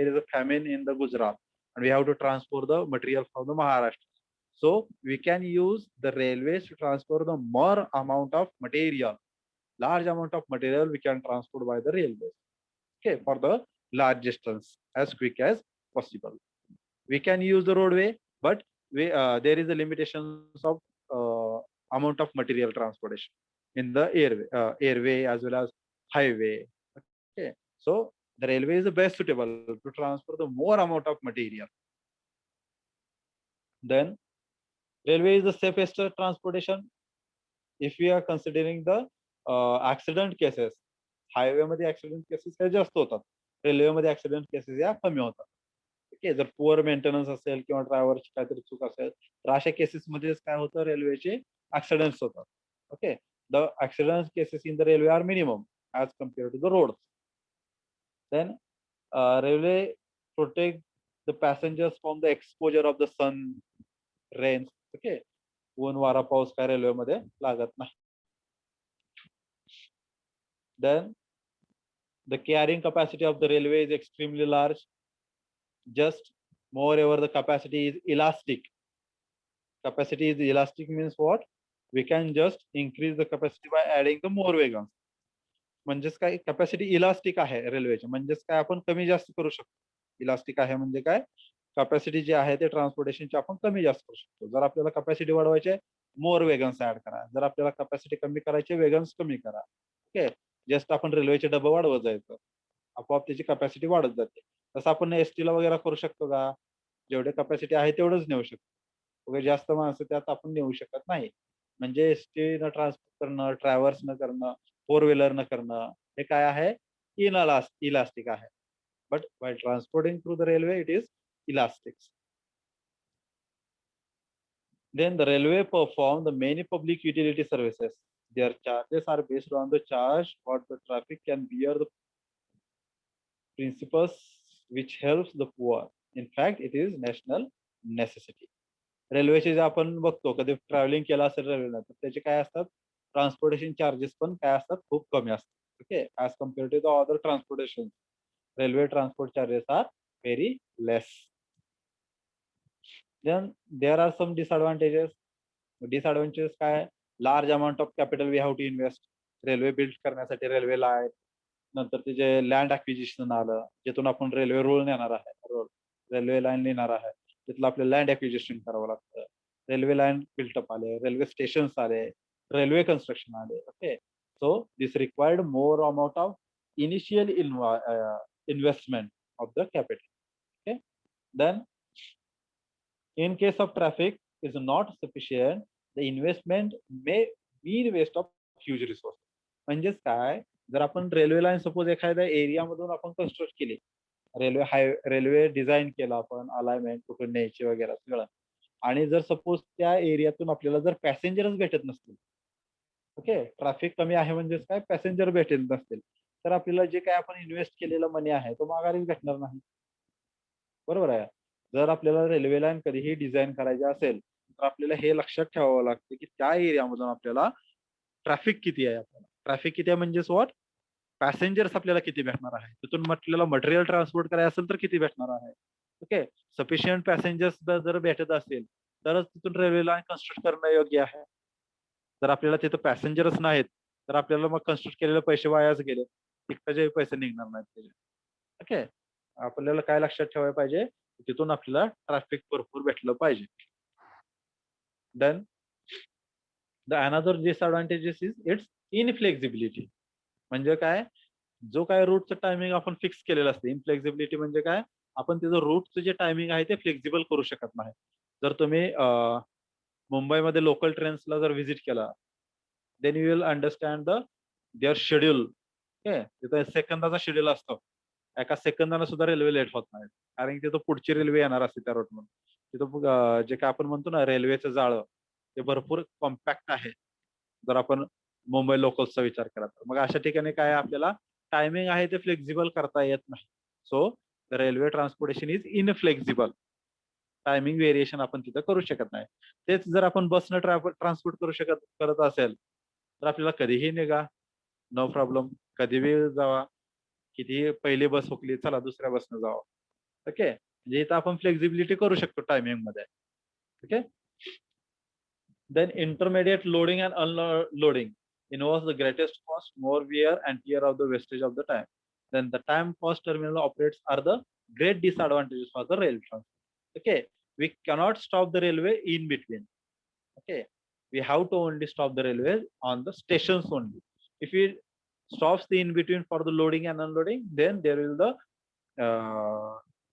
is a famine in the Gujarat and we have to transport the material from the Maharashtra, so we can use the railways to transport the more amount of material. Large amount of material we can transport by the railways. Okay, for the large distance as quick as possible. We can use the roadway, but there is a limitations of amount of material transportation in the airway as well as highway. Okay, so The railway is the best suitable to transfer the more amount of material. Then railway is the safest transportation if we are considering the accident cases. Highway मध्ये accident cases हे जास्त होतात, रेल्वेमध्ये accident cases या कमी होतात. Okay, जर poor maintenance असेल किंवा ड्रायव्हरची काहीतरी चूक असेल तर अशा केसेस मध्येच काय होतं, रेल्वेचे ऍक्सिडेंट्स होतात. Okay, the accident cases in the railway are minimum as compare to the road. Then railway protect the passengers from the exposure of the sun, rains. Okay, ऊन वारा पाऊस काय रेल्वेमध्ये लागत नाही. Then the carrying capacity of the railway is extremely large. Just moreover, the capacity is elastic. Capacity is elastic means what? We can just increase the capacity by adding the more wagons. म्हणजेच काय, capacity elastic आहे रेल्वेची, म्हणजेच काय आपण कमी जास्त करू शकतो. इलास्टिक आहे म्हणजे काय, कॅपॅसिटी जी आहे ते ट्रान्सपोर्टेशनची आपण कमी जास्त करू शकतो. जर आपल्याला कॅपॅसिटी वाढवायचे, मोर वेगन्स ऍड करा. जर आपल्याला कॅपॅसिटी कमी करायचे, वेगन्स कमी करा. ओके, जस्ट आपण रेल्वेचे डबे वाढवत जायचं, आपोआप त्याची कॅपॅसिटी वाढत जाते. तसं आपण एसटी ला वगैरे करू शकतो का? जेवढे कॅपॅसिटी आहे तेवढंच नेऊ शकतो. वगैरे जास्त माणसं त्यात आपण नेऊ शकत नाही. म्हणजे एसटी न ट्रान्सपोर्ट करणं, ट्रॅव्हल्स न करणं, फोर व्हीलर न करणं, हे काय आहे, इलास्टिक आहे. But by transporting through the railway it is elastic. Then the railway perform the many public utility services. Their charges are based on the charge what the traffic can bear, the principles which helps the poor. In fact, it is national necessity. रेल्वेचे जे आपण बघतो, कधी travelling केलं असेल रेल्वेला, तर त्याचे काय असतात, ट्रान्सपोर्टेशन चार्जेस पण काय असतात, खूप कमी असतात. Okay, as compare to the other transportation, railway transport charges are very less. Then there are some disadvantages. Disadvantages काय, large amount of capital we have to invest. Railway build करण्यासाठी railway line, नंतर त्याचे land acquisition आलं, जिथून आपण railway रूळ नेणार आहे, रेल्वे लाईन नेणार आहे, तिथलं आपल्याला लँड ॲक्विजिशन करावं लागतं. रेल्वे लाईन बिल्टअप आले, रेल्वे स्टेशन्स आले, रेल्वे कन्स्ट्रक्शन आले. Okay, so this required more amount of initial investment of the capital. Okay, then in case of traffic is not sufficient, the investment may mean waste of huge resources. म्हणजेच काय, जर आपण railway line suppose एखाद्या area मधून आपण construct केली, railway design केला आपण, अलाइनमेंट कुठून न्यायची वगैरे सगळं, आणि जर सपोज त्या एरियातून आपल्याला जर पॅसेंजरच भेटत नसतील, ओके, ट्रॅफिक कमी आहे म्हणजेच काय, पॅसेंजर भेटत नसतील, तर आपल्याला जे काय आपण इन्व्हेस्ट केलेला मनी आहे तो माघारीच भेटणार नाही. बरोबर आहे. जर आपल्याला रेल्वे लाईन कधीही डिझाईन करायची असेल तर आपल्याला हे लक्षात ठेवावं लागतं की त्या एरियामधून आपल्याला ट्रॅफिक किती आहे, आपल्याला ट्रॅफिक किती आहे म्हणजेच व्हॉट, पॅसेंजर्स आपल्याला किती भेटणार आहे, तिथून आपल्याला मटेरियल ट्रान्सपोर्ट करायचं असेल तर किती भेटणार आहे. ओके, सफिशियंट पॅसेंजर्स जर भेटत असेल तरच तिथून रेल्वे लाईन कन्स्ट्रक्ट करणं योग्य आहे. जर आपल्याला तिथं पॅसेंजरच नाहीत तर आपल्याला मग कन्स्ट्रक्ट केलेले पैसे वायाच गेले, तिकडचे पैसे निघणार नाहीत त्याचे. ओके, आपल्याला काय लक्षात ठेवायला पाहिजे, तिथून आपल्याला ट्रॅफिक भरपूर भेटलं पाहिजे. Then the another disadvantages is its inflexibility. म्हणजे काय, जो काय रूटचं टायमिंग आपण फिक्स केलेलं असते, इनफ्लेक्झिबिलिटी म्हणजे काय, आपण त्याचं रूटचं जे टायमिंग आहे ते फ्लेक्झिबल करू शकत नाही. जर तुम्ही मुंबईमध्ये लोकल ट्रेन्सला जर व्हिजिट केला, then you will understand the their schedule. Okay, तिथं सेकंदाचा शेड्यूल असतो, एका सेकंदाला सुद्धा रेल्वे लेट होत नाही, कारण की तिथं पुढची रेल्वे येणार असते त्या रूटमधून. तिथं जे काय आपण म्हणतो ना रेल्वेचं जाळं, ते भरपूर कॉम्पॅक्ट आहे जर आपण मुंबई लोकल्सचा विचार केला तर. मग अशा ठिकाणी काय आपल्याला टायमिंग आहे ते फ्लेक्झिबल करता येत नाही. So railway transportation is inflexible. Timing variation आपण तिथं करू शकत नाही. तेच जर आपण बसनं ट्रान्सपोर्ट करत असेल तर आपल्याला कधीही निघा, नो प्रॉब्लेम, कधीही जावा, किती पहिली बस हुकली, चला दुसऱ्या बसनं जावं. ओके, म्हणजे इथं आपण फ्लेक्झिबिलिटी करू शकतो टायमिंग मध्ये. Okay, then intermediate loading and unloading involves the greatest cost, more wear and tear of the wastage of the time. Then the time cost terminal operates are the great disadvantages for the rail transport. Okay, we cannot stop the railway in between. Okay, we have to only stop the railway on the stations only. If we stops the in between for the loading and unloading, then there will the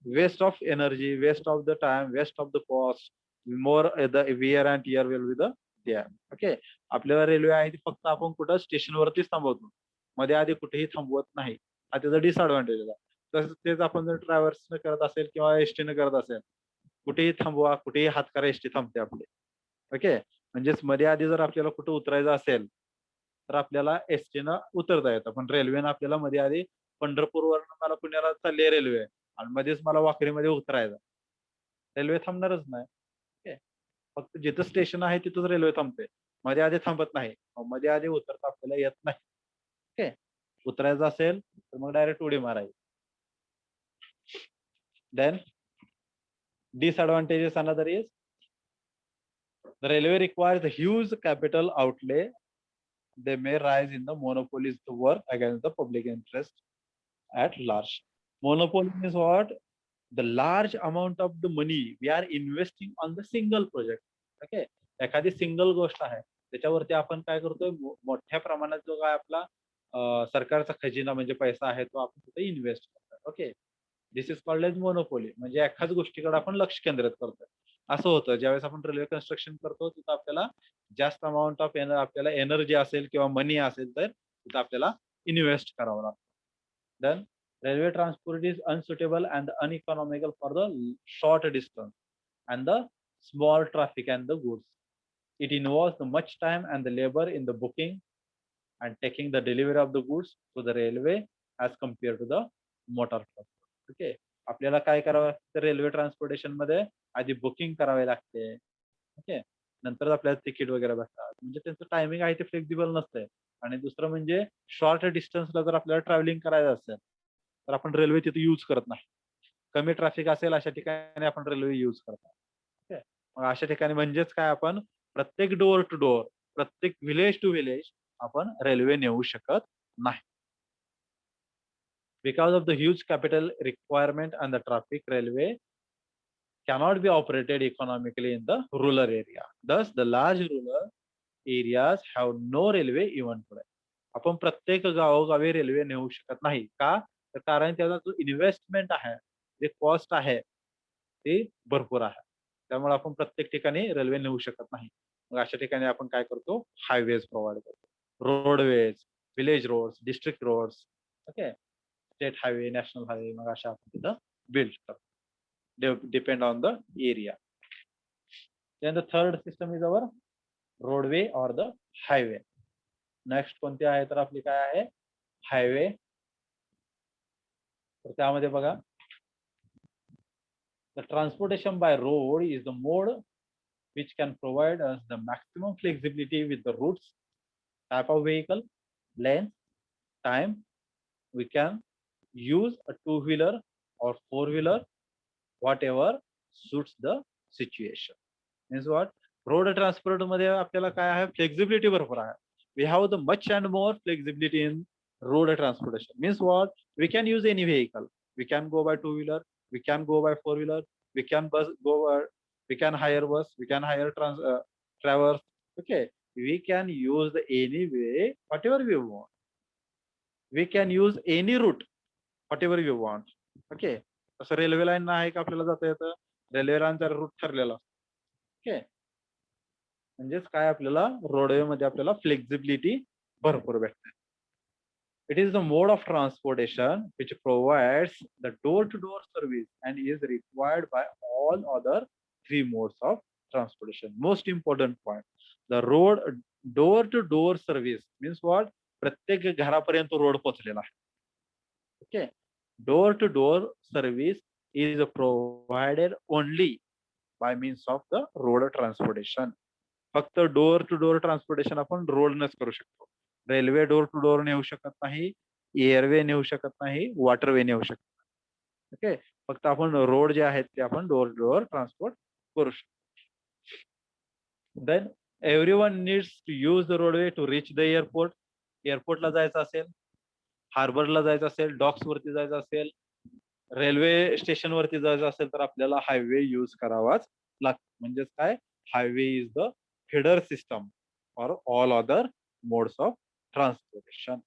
waste of energy, waste of the time, waste of the cost, more the wear and tear will be the there. Okay, आपल्याला railway आहे ती फक्त आपण कुठं स्टेशनवरतीच थांबवतो, मध्ये आधी कुठेही थांबवत नाही. हा त्याचा डिसएडव्हान्टेज आहे. तसंच तेच आपण जर ट्रॅव्हल्सनं करत असेल किंवा एसटीनं करत असेल, कुठेही थांबवा, कुठेही हात करा, एसटी थांबते आपली. ओके, म्हणजेच मध्ये आधी जर आपल्याला कुठं उतरायचं असेल तर आपल्याला एसटीनं उतरता येतं, पण रेल्वेनं आपल्याला मध्ये आधी पंढरपूरवरून मला पुण्याला चालली रेल्वे आणि मध्येच मला वाखरीमध्ये उतरायचं, रेल्वे थांबणारच नाही. ओके, फक्त जिथं स्टेशन आहे तिथंच रेल्वे थांबते, मध्ये आधी थांबत नाही. मध्ये आधी उतरता आपल्याला येत नाही. ओके, उतरायचं असेल तर मग डायरेक्ट उडी मारायची. Then disadvantages another is the railway requires a huge capital outlay. They may rise in the monopolies to work against the public interest at large. Monopoly means what? The large amount of the money we are investing on the single project. Okay, एखादी single गोष्ट आहे त्याच्यावरती आपण काय करतोय, मोठ्या प्रमाणात जो काय आपला सरकारचा खजिना म्हणजे पैसा आहे तो आपण तिथे इन्व्हेस्ट करतोय. Okay, this is called as monopoly, म्हणजे एकाच गोष्टीकडे आपण लक्ष केंद्रित करतोय. असं होतं ज्यावेळेस आपण रेल्वे कन्स्ट्रक्शन करतो तिथं आपल्याला जास्त अमाऊंट ऑफ आपल्याला एनर्जी असेल किंवा मनी असेल तर तिथं आपल्याला इन्व्हेस्ट करावं लागतं. Then railway transport is unsuitable and uneconomical for the short distance and the small traffic and the goods. It involves the much time and the labor in the booking and taking the delivery of the goods to the railway as compared to the motor transport. Okay, आपल्याला काय करावं लागतं railway transportation मध्ये, आधी booking करावे लागते. Okay, नंतर आपल्याला तिकीट वगैरे भेटतात, म्हणजे त्यांचं टायमिंग आहे ते फ्लेक्झिबल नसतंय. आणि दुसरं म्हणजे शॉर्ट डिस्टन्सला जर आपल्याला ट्रॅव्हलिंग करायचं असेल तर आपण रेल्वे तिथे यूज करत नाही. कमी ट्रॅफिक असेल अशा ठिकाणी आपण रेल्वे यूज करतो. ओके, मग अशा ठिकाणी म्हणजेच काय, आपण प्रत्येक डोअर टू डोअर, प्रत्येक विलेज टू विलेज आपण रेल्वे नेऊ शकत नाही. Because of the huge capital requirement and the traffic, railway cannot be operated economically in the rural area. Thus, the large rural areas have no railway even today. आपण प्रत्येक गावोगावी railway नेऊ शकत नाही का, तर कारण त्याचा जो इन्व्हेस्टमेंट आहे, जे कॉस्ट आहे ते भरपूर आहे. त्यामुळे आपण प्रत्येक ठिकाणी रेल्वे नेऊ शकत नाही. मग अशा ठिकाणी आपण काय करतो, हायवेज प्रोव्हाइड करतो, roadways, village roads, district roads, okay, state highway, national highway, मग अशा आपण तिथं बिल्ड करतो, depend on the area. Then the third system is our roadway or the highway. Next कोणते आहे तर आपली काय आहे, हायवे. तर त्यामध्ये बघा, the transportation by road is the mode which can provide us the maximum flexibility with the routes, type of vehicle, length, time. We can use a two-wheeler or four-wheeler, whatever suits the situation. Means what? Road transport मध्ये आपल्याला काय आहे, flexibility भरपूर आहे. We have the much and more flexibility in road transportation. Means what? We can use any vehicle. We can go by two-wheeler, we can go by four-wheeler, we can we can hire bus, we can hire travelers. Okay, we can use any way, whatever we want. We can use any route, whatever we want. Okay, तसं railway line आहे का आपल्याला जाता येतं, railway लाईनचा root ठरलेला. Okay, म्हणजेच काय आपल्याला रोडवे मध्ये आपल्याला फ्लेक्झिबिलिटी भरपूर भेटते. It is the mode of transportation which provides the door-to-door service and is required by all other three modes of transportation. Most important point, the road door-to-door service means what? प्रत्येक घरापर्यंत road पोहोचलेला आहे. Okay, door-to-door service is provided only by means of the road transportation. फक्त door to door transportation आपण रोडनच करू शकतो. Railway door to door नेऊ शकत नाही, एअरवे नेऊ शकत नाही, वॉटरवे नेऊ शकत नाही. ओके, फक्त आपण रोड जे आहेत ते आपण डोअर टू डोअर ट्रान्सपोर्ट करू शकतो. Then everyone needs to use the roadway to reach the airport. एअरपोर्टला जायचं असेल, हार्बरला जायचं असेल, डॉक्स वरती जायचं असेल, रेल्वे स्टेशन वरती जायचं असेल तर आपल्याला हायवे यूज करावाच लागतो. म्हणजेच काय, highway is the feeder system for all other modes of transportation.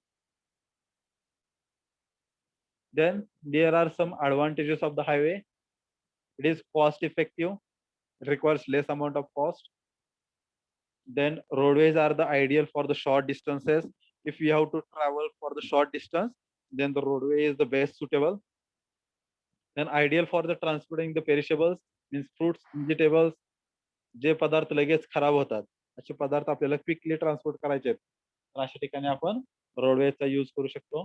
Then there are some advantages of the highway. It is cost effective, requires less amount of cost. Then roadways are the ideal for the short distances. If you have to travel for the short distance, then the roadway is the best suitable. Then ideal for the transporting the perishables, means fruits, vegetables, जे पदार्थ लगेच खराब होतात असे पदार्थ आपल्याला quickly transport करायचे आहेत तर अशा ठिकाणी आपण रोडवेचा यूज करू शकतो.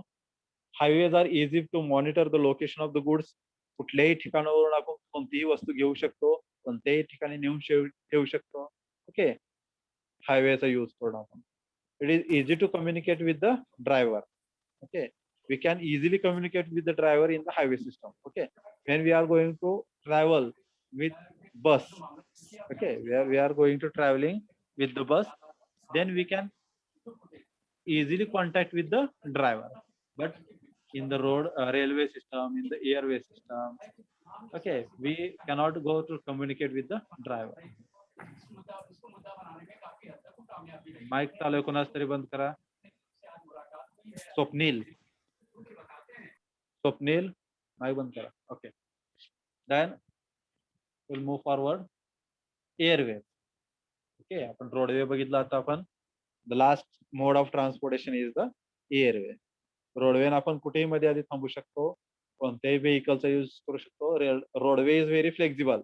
Highways are easy to monitor the location of the goods. कुठल्याही ठिकाणावरून आपण कोणतीही वस्तू घेऊ शकतो, कोणत्याही ठिकाणी नेऊन ठेवू शकतो. ओके, हायवेचा यूज करून आपण. It is easy to communicate with the driver. Okay, we can easily communicate with the driver in the highway system. Okay, when we are going to travel with bus, okay, we are going to traveling with the bus, then we can easily contact with the driver. But in the road railway system, in the airway system, okay, we cannot go to communicate with the driver. Mic चालू आहे, कोणाच तरी बंद करा. Swapnil, Swapnil mic बंद करा. Okay, then we'll move forward. Airway. Okay, आपण roadway बघितला आता आपण. The last mode of transportation is the airway. Roadway आपण कुठेही मध्ये आधी थांबू शकतो, कोणत्याही व्हेकलचा यूज करू शकतो. Roadway is very flexible.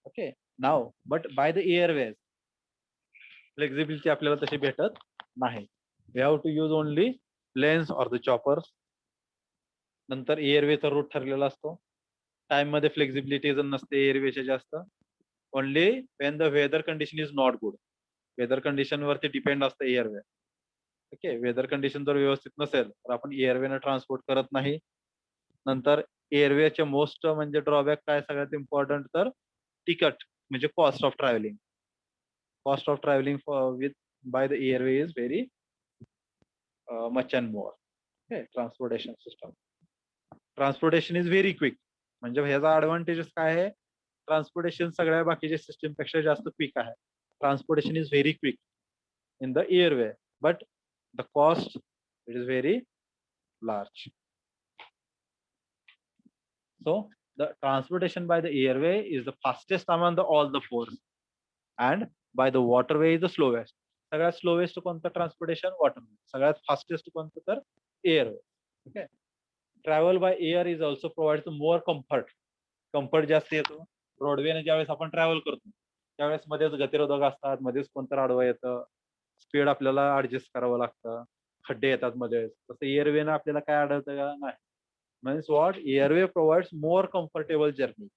Okay, नाव but by the airways flexibility आपल्याला तशी भेटत नाही. We have to use only planes or the choppers. नंतर एअरवेचा रूट ठरलेला असतो. टाइम मध्ये फ्लेक्झिबिलिटी नसते एअरवेच्या जास्त. Only when the weather condition is not good. Weather condition वरती डिपेंड असतं एअरवे. ओके, वेदर कंडिशन जर व्यवस्थित नसेल तर आपण एअरवेने ट्रान्सपोर्ट करत नाही. नंतर एअरवेचे मोस्ट म्हणजे ड्रॉबॅक काय सगळ्यात इम्पॉर्टंट तर तिकट म्हणजे cost of travelling. Cost of travelling with by the airway is very much and more. Okay, transportation system. Transportation is very quick. म्हणजे ह्याचा ऍडव्हान्टेजेस काय आहे, ट्रान्सपोर्टेशन सगळ्या बाकीच्या सिस्टीम पेक्षा जास्त क्विक आहे. Transportation is very quick in the airway, but the cost it is very large. So the transportation by the airway is the fastest among all the four, and by the waterway is the slowest. सगळ्यात slowest कोणतं transportation? Waterway. सगळ्यात fastest कोणतं तर airway. Okay, travel by air is also provide more comfort. Comfort जास्त येतो. रोडवेने ज्यावेळेस आपण travel करतो त्यावेळेस मध्येच गतिरोधक असतात, मध्येच कोणतं आडवं येतं, स्पीड आपल्याला ऍडजस्ट करावं लागतं, खड्डे येतात मध्ये. तसं एअरवेनं आपल्याला काय आढळतं का? नाही. Means what, airway provides more comfortable journey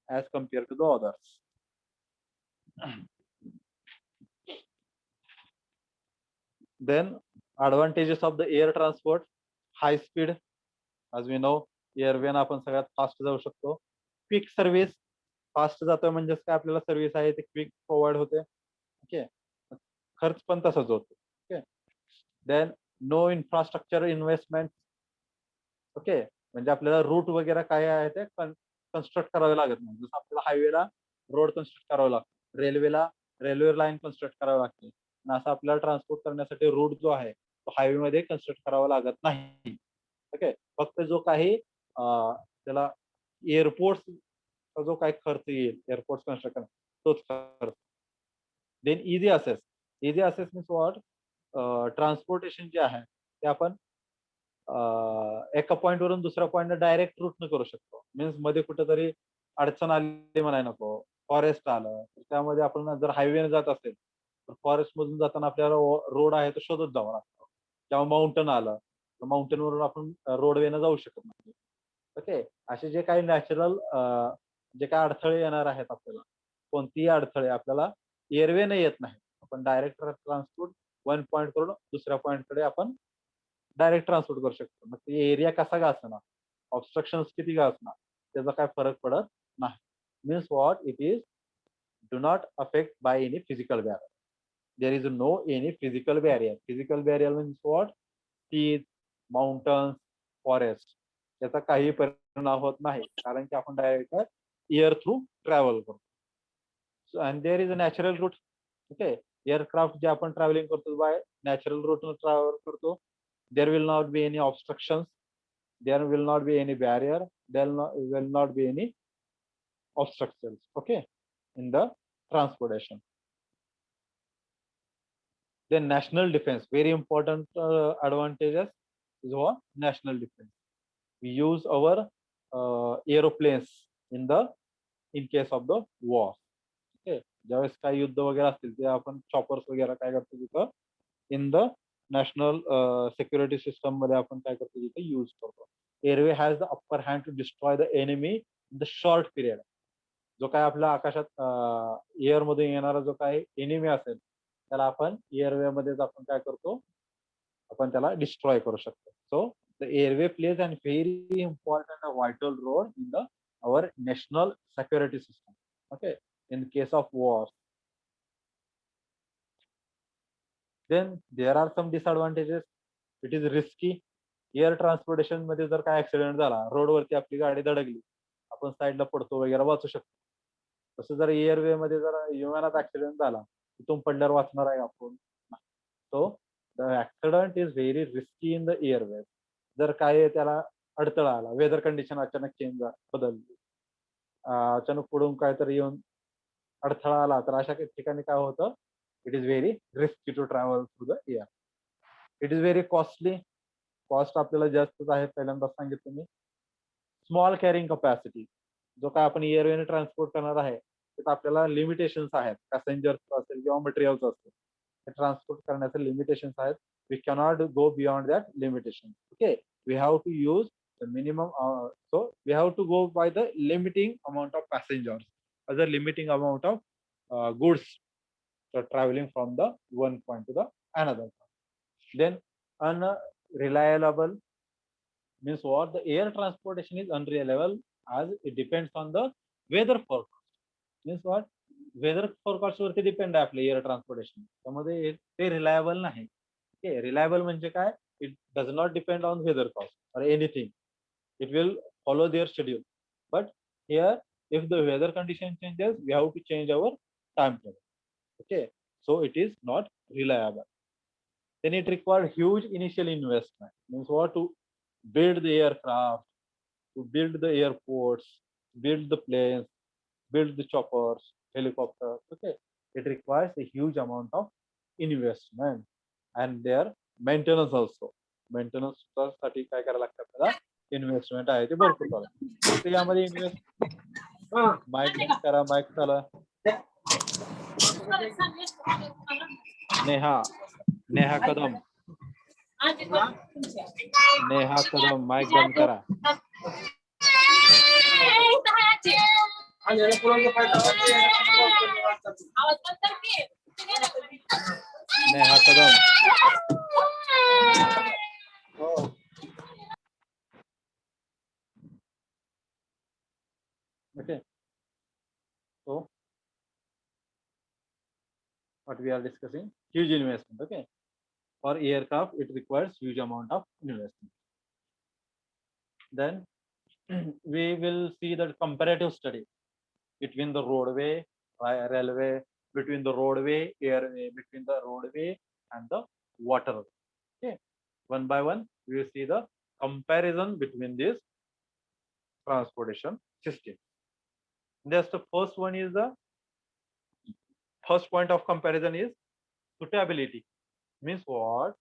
as compare to the others. Then advantages of the air transport, high speed. As we know, एअरवेन आपण सगळ्यात फास्ट जाऊ शकतो. क्विक सर्व्हिस, फास्ट जातोय म्हणजे काय आपल्याला सर्व्हिस आहे ते क्विक प्रोव्हाइड होते. ओके, खर्च पण तसाच होतो. Okay, then no infrastructure investment. Okay, म्हणजे आपल्याला रूट वगैरे काय आहे ते कन्स्ट्रक्ट करावे लागत नाही. जसं आपल्याला हायवेला रोड कन्स्ट्रक्ट करावं लागतं, रेल्वेला रेल्वे लाईन कन्स्ट्रक्ट करावी लागते. आणि असं आपल्याला ट्रान्सपोर्ट करण्यासाठी रूट जो आहे तो हायवे मध्ये कन्स्ट्रक्ट करावा लागत नाही. ओके, फक्त जो काही त्याला एअरपोर्टचा जो काही खर्च येईल एअरपोर्ट कन्स्ट्रक्ट करण्यात तोच खर्च. Then easy access. Easy access means what, transportation जे आहे ते आपण एका पॉइंट वरून दुसऱ्या पॉइंट डायरेक्ट रूट न करू शकतो. मीन्स मध्ये कुठेतरी अडचण आली म्हणाय नको, फॉरेस्ट आलं तर त्यामध्ये आपण जर हायवेने जात असेल तर फॉरेस्ट मधून जाताना आपल्याला रोड आहे तो शोधत जावं लागतं. किंवा माउंटन आलं तर माउंटेन वरून आपण रोडवेनं जाऊ शकत नाही. ओके, असे जे काही नॅचरल जे काही अडथळे येणार आहेत आपल्याला, कोणतीही अडथळे आपल्याला एअरवेने येत नाही. आपण डायरेक्ट ट्रान्सपोर्ट वन पॉइंट करून दुसऱ्या पॉइंट कडे आपण डायरेक्ट ट्रान्सपोर्ट करू शकतो. मग ते एरिया कसा का असणार, ऑब्स्ट्रक्शन किती का असणार, त्याचा काय फरक पडत नाही. Means what, it is do not affect by any physical barrier. There is no any physical barrier. Physical barrier means what, sea, mountains, forest याचा काही परिणाम होत नाही, कारण की आपण डायरेक्ट एअर थ्रू ट्रॅव्हल करतो. And there is a natural route. Okay, aircraft जे आपण ट्रॅव्हलिंग करतो बाय नॅचरल रूट ट्रॅव्हल करतो. There will not be any obstruction. there will not be any barrier, there will not be any obstructions, okay, in the transportation. Then national defense, very important advantages is what? National defense. We use our aeroplanes in case of the war. Okay, ज्यावेळेस काही युद्ध वगैरे असतील ते आपण choppers वगैरे काय करतो तिथं in the national security system मध्ये आपण काय करतो तिथे यूज करतो. Airway has the upper hand to destroy the enemy in the short period. जो काय आपल्या आकाशात एअर मधून येणारा जो काही एनिमी असेल त्याला आपण एअरवे मध्येच आपण काय करतो, आपण त्याला डिस्ट्रॉय करू शकतो. So the airway plays an very important vital role in the our national security system, okay, in case of wars. Then there are some disadvantages. It is risky. Air transportation मध्ये जर काय accident झाला, रोडवरती आपली गाडी धडकली, आपण साईडला पडतो वगैरे, वाचू शकतो. तसं जर एअरवे मध्ये जर विमानात ऍक्सिडेंट झाला, तिथून पडल्यावर वाचणार आहे आपण. So the accident is very risky in the airway. जर काय त्याला अडथळा आला, वेदर कंडिशन अचानक चेंज बदलली, अचानक पुढून काहीतरी येऊन अडथळा आला, तर अशा ठिकाणी काय होतं, it is very risky to travel through the air. It is very costly. Cost आपल्याला जास्तच आहे, पहिल्यांदा सांगितलं मी. स्मॉल कॅरिंग कपॅसिटी, जो काय आपण एअरवेने ट्रान्सपोर्ट करणार आहे त्यात आपल्याला लिमिटेशन्स आहेत. पॅसेंजर्स असेल किंवा मटेरियल्स असेल, ते ट्रान्सपोर्ट करण्याचे लिमिटेशन्स आहेत. We cannot go beyond that limitation. Okay, we have to use the minimum. So we have to go by the limiting amount of passengers as a limiting amount of goods traveling from the one point to the another point. Then unreliable means what? The air transportation is unreliable as it depends on the weather forecast. Means what? Weather forecast वरती depend आहे आपले air transportation, त्यामध्ये ते reliable नाही. Okay, reliable म्हणजे काय? It does not depend on whether cost or anything. It will follow their schedule. But here, if the weather condition changes, we have to change our timetable. Okay, so it is not reliable. Then it required huge initial investment. Means what? To build the aircraft, to build the airports, build the planes, build the choppers, helicopters. Okay, it requires a huge amount of investment and their maintenance also. Maintenance साठी काय करायला लागतं आपल्याला? Investment आहे ते भरपूर करा. तर यामध्ये इन्व्हेस्ट, माईक करा, माईक चालू. नेहा, नेहा कदम, नेहा कदम, माईक बंद करा. नेहा कदम. Okay, so what we are discussing, huge investment. Okay, for aircraft it requires huge amount of investment. Then we will see the comparative study between the roadway, railway, between the roadway, airway, between the roadway and the waterway. Okay, one by one we will see the comparison between these transportation systems. Just the first one is the first point of comparison is suitability. Means what?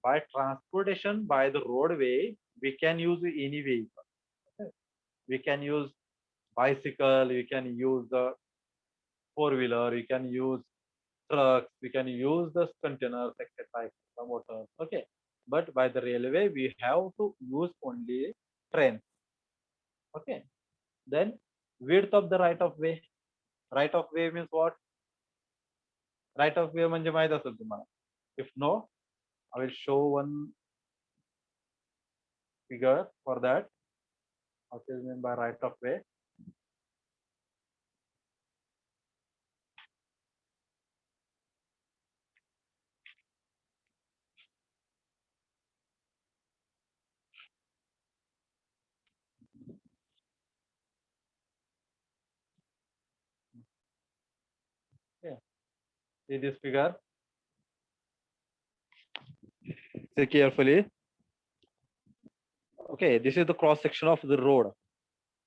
By transportation by the roadway, we can use any vehicle. Okay? We can use bicycle, we can use the four-wheeler, we can use trucks, we can use the containers, etc., motors. Okay, but by the railway, we have to use only trains. Okay, then width of the right of way. Right of way means what? Right of way म्हणजे माहित असेल तुम्हाला. If no, I will show one figure for that. What is meant by right of way? Okay. See this figure. See carefully. Okay, this is the cross section of the road.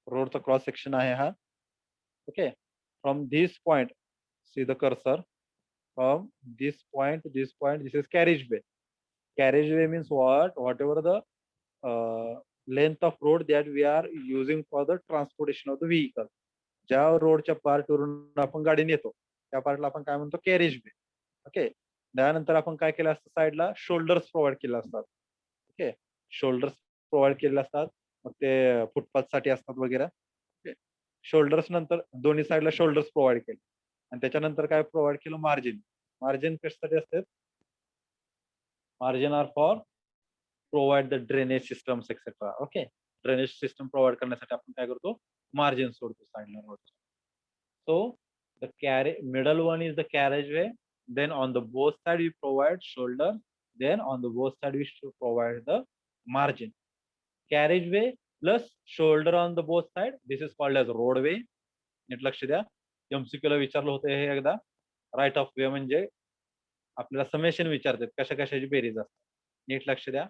Roadचा cross section आहे हा. Okay, from this point, see the cursor. From this point to this point, this is carriageway. Carriageway means what? Whatever the length of road that we are using for the transportation of the vehicle. ज्या रोडच्या पार्टवरून आपण गाडी नेतो त्या पार्टला आपण काय म्हणतो carriageway. Okay, त्यानंतर आपण काय केलं असतं साईडला शोल्डर्स प्रोव्हाइड केले असतात. ओके, शोल्डर्स प्रोव्हाइड केलेले असतात, मग ते फुटपाथ साठी असतात वगैरे. ओके, शोल्डर्स नंतर दोन्ही साईडला शोल्डर्स प्रोव्हाइड केले आणि त्याच्यानंतर काय प्रोव्हाइड केलं मार्जिन. मार्जिन कशासाठी असते? Margin are for provide the drainage systems etcetera. Okay, drainage system provide करण्यासाठी आपण काय करतो मार्जिन सोडतो साईडला रोडच्या. So the middle one is the carriageway. Then on the both side we provide shoulder. Then on the both side we should provide the margin. Carriageway plus shoulder on the both side. This is called as roadway. नीट लक्ष द्या. MCQ ला विचारलं होतं हे एकदा. Right of way म्हणजे आपल्याला summation विचारतात कशा कशाची बेरीज असते. नीट लक्ष द्या.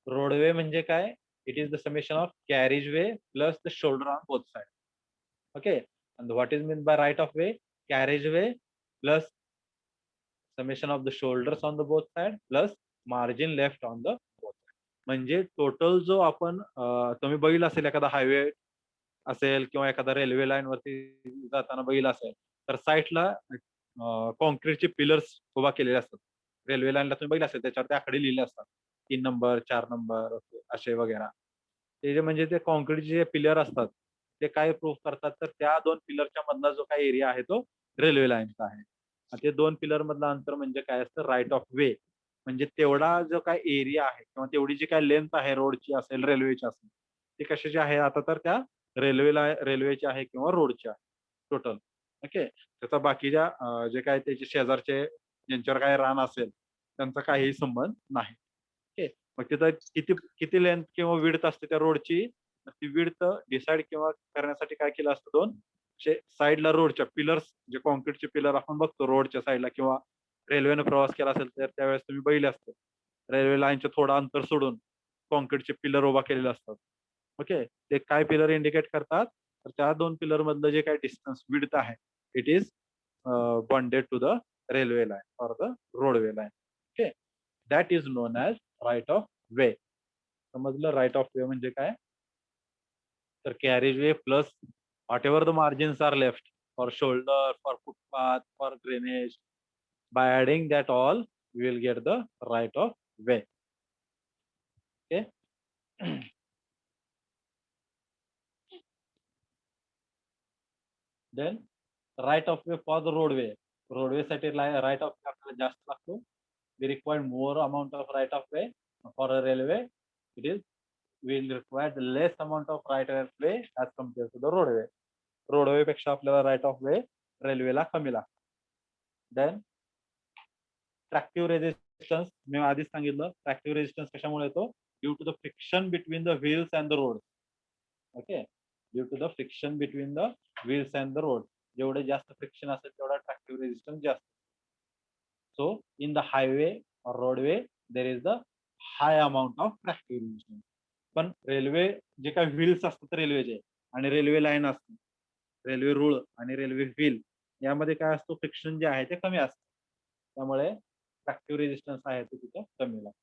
रोडवे म्हणजे काय? It is the summation of carriageway plus the shoulder on both sides. Okay, and what is meant by right of way? Carriageway plus summation of the shoulders on the both side plus margin left on the both side. म्हणजे total जो आपण तुम्ही बघितलं असेल एखादा highway असेल किंवा एखादा रेल्वे लाईन वरती जाताना बघितलं असेल तर साईडला कॉन्क्रीटचे पिलर्स उभा केलेले असतात. रेल्वे लाईनला तुम्ही बघितलं असेल त्याच्यावर ते आकडे लिहिले असतात 3 नंबर 4 नंबर असे वगैरे. ते जे म्हणजे ते कॉन्क्रीटचे जे पिलर असतात ते काय प्रूव्ह करतात तर त्या 2 पिलरच्या मधला जो काही एरिया आहे तो रेल्वे लाईनचा आहे. आणि ते 2 पिलर मधलं अंतर म्हणजे काय असतं राईट ऑफ वे. म्हणजे तेवढा जो काय एरिया आहे किंवा तेवढी जी काय लेंथ आहे रोडची असेल रेल्वेची असेल ती कशाची आहे आता तर त्या रेल्वेची आहे किंवा रोडची आहे टोटल. ओके, त्याचा बाकीच्या जे काय त्याचे शेजारचे ज्यांच्यावर काय रान असेल त्यांचा काहीही संबंध नाही. ओके, मग तिथं किती किती लेंथ किंवा विड्थ असते त्या रोडची, ती विड्थ डिसाइड किंवा करण्यासाठी काय केलं असतं 2 साईडला रोडच्या पिलर्स जे कॉन्क्रीटचे पिलर आपण बघतो रोडच्या साईडला किंवा रेल्वेने प्रवास केला असेल तर त्यावेळेस तुम्ही बघितले असते रेल्वे लाईनचे थोडं अंतर सोडून कॉन्क्रीटचे पिलर उभा केलेले असतात. ओके, ते काय पिलर इंडिकेट करतात तर त्या 2 पिलर मधलं जे काय डिस्टन्स विड्थ आहे it is bonded to the railway line or the roadway line. Okay, that is known as right of way. समजलं राईट ऑफ वे म्हणजे काय? तर carriage way plus whatever the margins are left for shoulder, for footpath, for drainage, by adding that all, we will get the right of way. Okay. Then right of way for the roadway. Roadway साठी right of way आपल्याला जास्त लागतो. We require more amount of right of way. For a railway, it is we will require the less amount of right of way as compared to the roadway. Roadway पेक्षा आपल्याला right of वे रेल्वेला कमी लागतो. Then ट्रॅक्टिव्ह resistance मी आधीच सांगितलं ट्रॅक्टिव्ह resistance कशामुळे येतो due to the friction between the wheels and the road. Okay, due to the friction between the wheels and the road जेवढे जास्त फ्रिक्शन असेल तेवढा ट्रॅक्टिव्ह रेजिस्टन्स जास्त. So in the highway or roadway there is the high amount of tractive resistance. पण railway जे काही wheels असतात रेल्वेचे आणि रेल्वे लाईन असते रेल्वे रूळ आणि रेल्वे व्हील यामध्ये काय असतो फ्रिक्शन जे आहे ते कमी असतं त्यामुळे ट्रॅक्टिव्ह रेजिस्टन्स आहे तो तिथं कमी लागतो.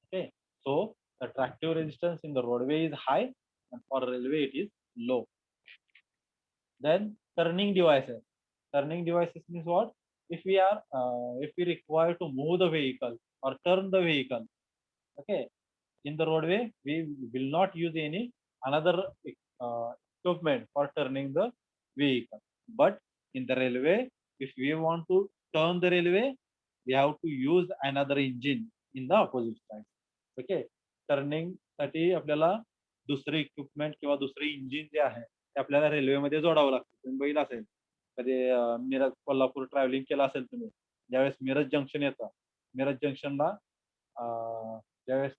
Okay, so the tractive resistance in the roadway is high and for railway it is low. Then turning devices. Turning devices means what? if we require to move the vehicle or turn the vehicle, okay, in the roadway we will not use any another equipment for turning the vehicle. But in the railway, if we want to turn the railway, we have to use another engine in the opposite side. Okay, turning साठी आपल्याला दुसरे equipment किंवा दुसरे engine जे आहे ते आपल्याला रेल्वेमध्ये जोडावं लागतं. तुम्ही बघितलं असेल कधी मिरज कोल्हापूर ट्रॅव्हलिंग केलं असेल तुम्ही ज्यावेळेस मिरज जंक्शन येतं मिरज जंक्शनला ज्यावेळेस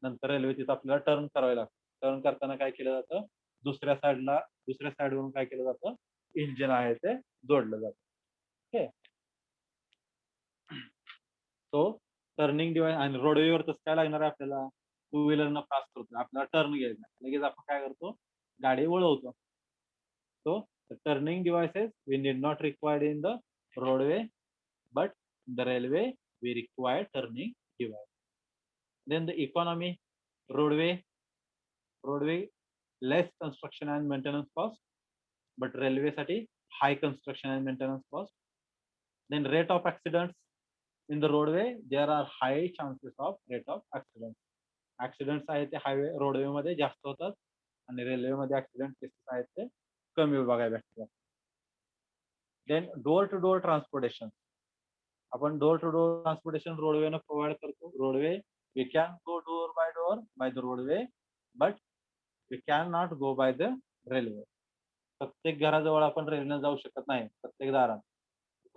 नंतर रेल्वे तिथं आपल्याला टर्न करावे लागतं. टर्न करताना काय केलं जातं दुसऱ्या साईडवरून काय केलं जातं इंजिन आहे ते जोडलं जातं. ओके, सो टर्निंग डिव्हाइस आणि रोडवेवर तसं काय लागणार आहे आपल्याला टू व्हीलरनं पास करतो, आपल्याला टर्न घ्यायचा, लगेच आपण काय करतो, गाडी वळवतो. So the turning devices we need not required in the roadway, but in the railway we require turning device. Then the economy, roadway less construction and maintenance cost, but railway साठी high construction and maintenance cost. Then rate of accidents in the roadway, there are high chances of rate of accidents. Accidents आहे ते highway roadway मध्ये जास्त होतात आणि railway मध्ये accident cases आहेत ते कमी बघायला भेटतात. Then door to door transportation, आपण डोर टू डोर ट्रान्सपोर्टेशन रोडवेनं प्रोव्हाइड करतो. Roadway we can go door by the roadway, but we can not go by the railway. प्रत्येक घराजवळ आपण रेल्वेनं जाऊ शकत नाही, प्रत्येक दारात.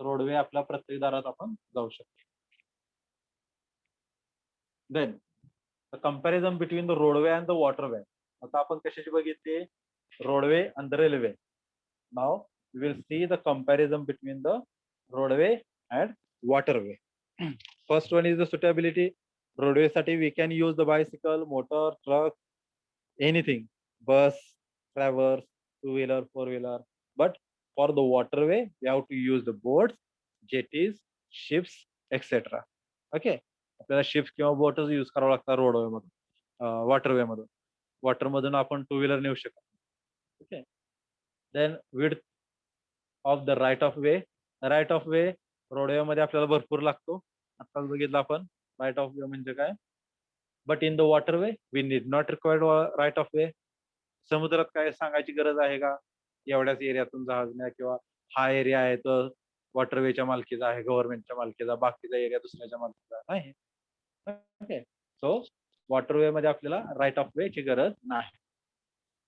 रोडवे आपल्या प्रत्येक दारात आपण जाऊ शकतो. Then the comparison between the roadway and the waterway. आता आपण कशाची बघितली, roadway and the railway. Now we will see the comparison between the roadway and waterway. First one is the suitability. Roadway साठी we can use the bicycle, motor, truck, anything, bus, traverse, two wheeler, four wheeler. But for the waterway we have to use the boats, jetties, ships etcetera. Okay, आपल्याला ships किंवा बोटच use करावं लागतं roadway मधून, waterway मधून. Water मधून आपण to wheeler नेऊ शकतो. Okay. Then width of the right of way. Right of way roadway मध्ये आपल्याला भरपूर लागतो, आताच बघितलं आपण राईट ऑफ वे म्हणजे काय. But in the waterway we need not required right of way. समुद्रात काय सांगायची गरज आहे का, एवढ्याच एरियातून जहाज नाही, किंवा हा एरिया आहे तर वॉटरवेच्या मालकीचा आहे, गव्हर्नमेंटच्या मालकीचा, बाकीचा एरिया दुसऱ्याच्या मालकीचा नाही. ओके, सो वॉटरवे मध्ये आपल्याला राईट ऑफ वे ची गरज नाही.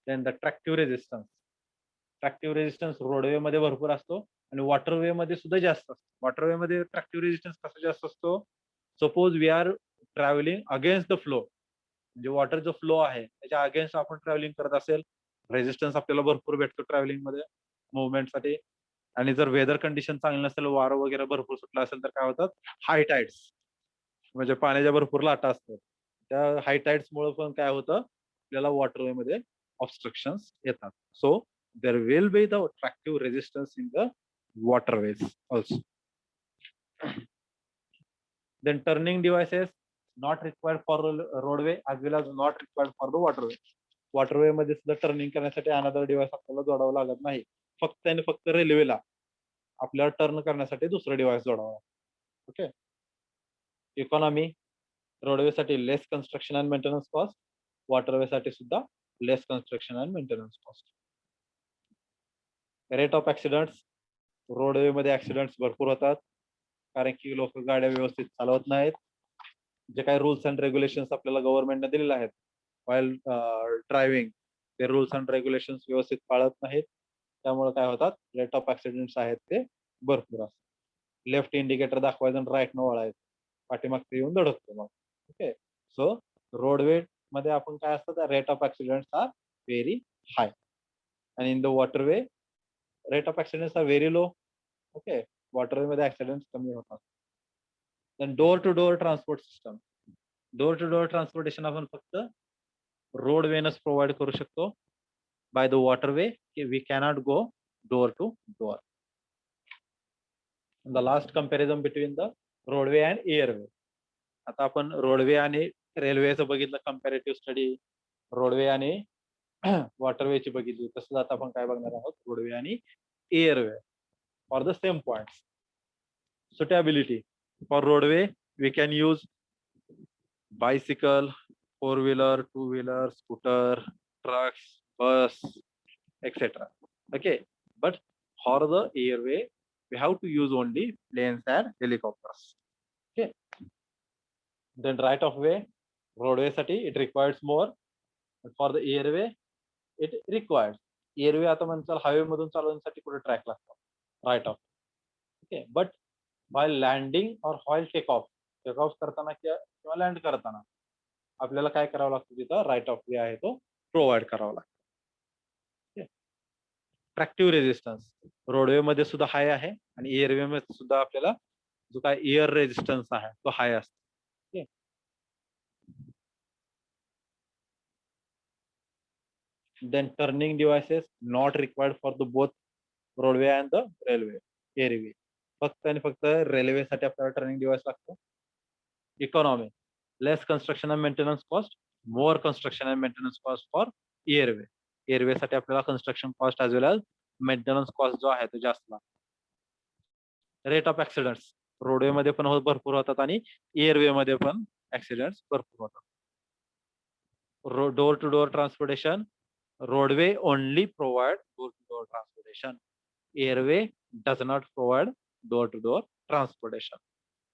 Then the tractive resistance. Tractive resistance roadway मध्ये भरपूर असतो आणि वॉटरवे मध्ये सुद्धा जास्त असतो. वॉटरवे मध्ये ट्रॅक्टिव्ह रेजिस्टन्स कसा जास्त असतो, suppose we are travelling against the flow, म्हणजे वॉटर जो फ्लो आहे त्याच्या अगेन्स्ट आपण ट्रॅव्हलिंग करत असेल, रेजिस्टन्स आपल्याला भरपूर भेटतो ट्रॅव्हलिंग मध्ये मुवमेंटसाठी. आणि जर वेदर कंडिशन चांगली नसेल, वारं वगैरे भरपूर सुटलं असेल, तर काय होतात, हाय टाइड्स, म्हणजे पाण्याच्या भरपूर लाटा असतात. त्या हाय टाइड्स मुळे पण काय होतं, आपल्याला वॉटरवे मध्ये ऑब्स्ट्रक्शन्स येतात. So there will be the tractive resistance in the waterways also. Then turning devices not required for roadway as well as not required for the waterway. Waterway मध्ये सुद्धा टर्निंग करण्यासाठी another device आपल्याला जोडावं लागत नाही. फक्त आणि फक्त रेल्वेला आपल्याला टर्न करण्यासाठी दुसरं डिव्हाइस जोडावं. ओके. इकॉनॉमी, रोडवे साठी less construction and maintenance cost, waterway साठी सुद्धा less construction and maintenance cost. Rate of accidents, roadway मध्ये ऍक्सिडेंट्स भरपूर होतात, कारण की लोक गाड्या व्यवस्थित चालवत नाहीत. जे काही रूल्स अँड रेग्युलेशन्स आपल्याला गव्हर्नमेंटने दिलेले आहेत वाईल ड्रायव्हिंग, ते रूल्स अँड रेग्युलेशन्स व्यवस्थित पाळत नाहीत. त्यामुळे काय होतात, रेट ऑफ ऍक्सिडेंट्स आहेत ते भरपूर असतात. लेफ्ट इंडिकेटर दाखवायचं आणि राईट न वळायचं, पाठीमागचे येऊन धडकतो मग. ओके, सो रोडवे मध्ये आपण काय असतं, rate of accidents are very high आणि in the waterway rate of accidents are very low. Okay, waterway मध्ये ऍक्सिडेंट्स कमी होतात. Then door to door transport system. Door to door transportation आपण फक्त रोडवेनच प्रोव्हाइड करू शकतो. By the waterway we cannot go door to door. The last comparison between the roadway and airway. आता आपण रोडवे आणि रेल्वेचं बघितलं कंपॅरेटिव्ह स्टडी, रोडवे आणि वॉटरवेची बघितली. तसंच आता आपण काय बघणार आहोत, रोडवे आणि airway for the same points. Suitability for roadway we can use bicycle, four-wheeler, two-wheeler, scooter, trucks, bus, etc. Okay, but for the airway we have to use only planes and helicopters. Okay, then right of way, roadway साठी it requires more, but for the airway it requires. Airway आता म्हणतात highway मधून चालवण्यासाठी कुठे track लागतो, right of. Okay, but while landing or while take off करताना किंवा land करताना आपल्याला काय करावं लागतं, तिथं राईट ऑफ वे आहे तो प्रोव्हाइड करावा लागतो. ट्रॅक्टिव्ह रेजिस्टन्स रोडवे मध्ये सुद्धा हाय आहे आणि एअरवे मध्ये सुद्धा आपल्याला जो काय एअर रेजिस्टन्स आहे तो हाय असतो. Then turning devices not required for the both roadway and the railway airway. फक्त आणि फक्त रेल्वे साठी आपल्याला टर्निंग डिव्हाइस लागतो. Economy, less construction and maintenance cost, more construction and maintenance cost for airway. Airway साठी आपल्याला construction cost as well as maintenance cost जो आहे तो जास्त लागतो. रेट ऑफ ऍक्सिडेंट्स रोडवे मध्ये पण भरपूर होतात आणि एअरवे मध्ये पण ऍक्सिडेंट्स भरपूर होतात. Door to door transportation, roadway only provide door to door transportation. Airway does not provide door to door transportation.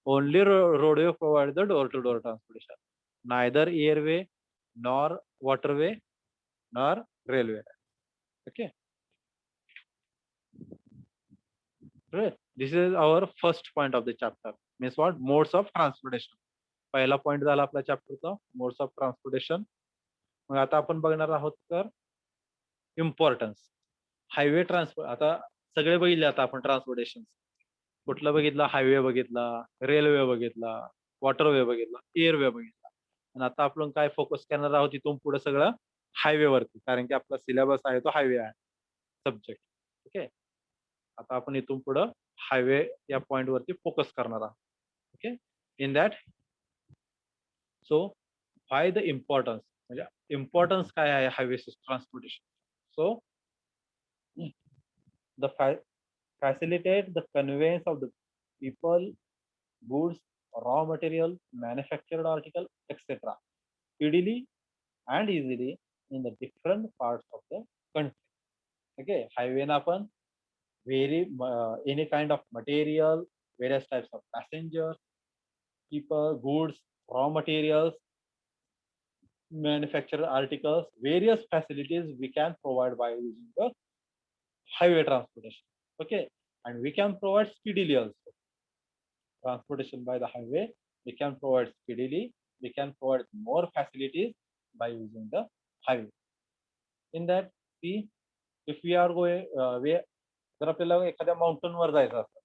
Only roadway provide the door to door transportation. Neither airway nor waterway nor railway. Okay. Right. This is our first point of the chapter. Means what? Modes of transportation. पहिला point झाला आपल्या चॅप्टरचा modes of transportation. मग आता आपण बघणार आहोत तर importance highway transport. आता सगळे बघितले आता आपण ट्रान्सपोर्टेशन. कुठलं बघितलं? हायवे बघितला, रेल्वे बघितला, वॉटरवे बघितला, एअरवे बघितला. आणि आता आपण काय फोकस करणार आहोत इथून पुढे सगळं हायवे वरती, कारण की आपला सिलेबस आहे तो हायवे आहे सब्जेक्ट. ओके. आता आपण इथून पुढं हायवे या पॉइंट वरती फोकस करणार आहोत. Okay. In that so why the importance, म्हणजे इम्पॉर्टन्स काय आहे highway transportation. So the facilitate the conveyance of the people, goods, raw material, manufactured article, etc. speedily and easily in the different parts of the country. Okay, highway na आपण any kind of material, various types of passengers, people, goods, raw materials, manufactured articles, various facilities we can provide by using the highway transportation. Okay, and we can provide speedily also. Transportation by the highway we can provide speedily, we can provide more facilities by using the highway. In that, see, if we are going जर आपल्याला एखाद्या mountain वर जायचं असेल,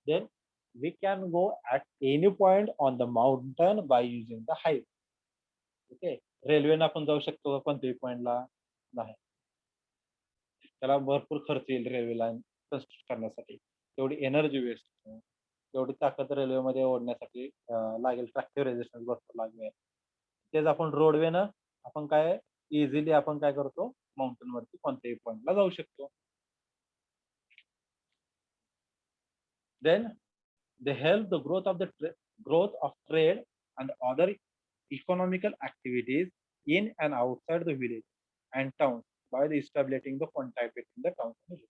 then we can go at any point on the mountain by using the highway. Okay, रेल्वेने आपण जाऊ शकतो कोणत्याही पॉइंटला? नाही, त्याला भरपूर खर्च येईल रेल्वे लाईन कन्स्ट्रक्ट करण्यासाठी, तेवढी एनर्जी वेस्ट, तेवढी ताकद रेल्वेमध्ये ओढण्यासाठी लागेल, ट्रॅक्टिव्ह रेजिस्टन्स भरपूर लागेल. तेच आपण रोडवेनं आपण काय इझिली आपण काय करतो, माउंटेन वरती कोणत्याही पॉइंटला जाऊ शकतो. Then they help the growth of trade and other economical activities in and outside the village and towns by the establishing the contact between the towns and villages.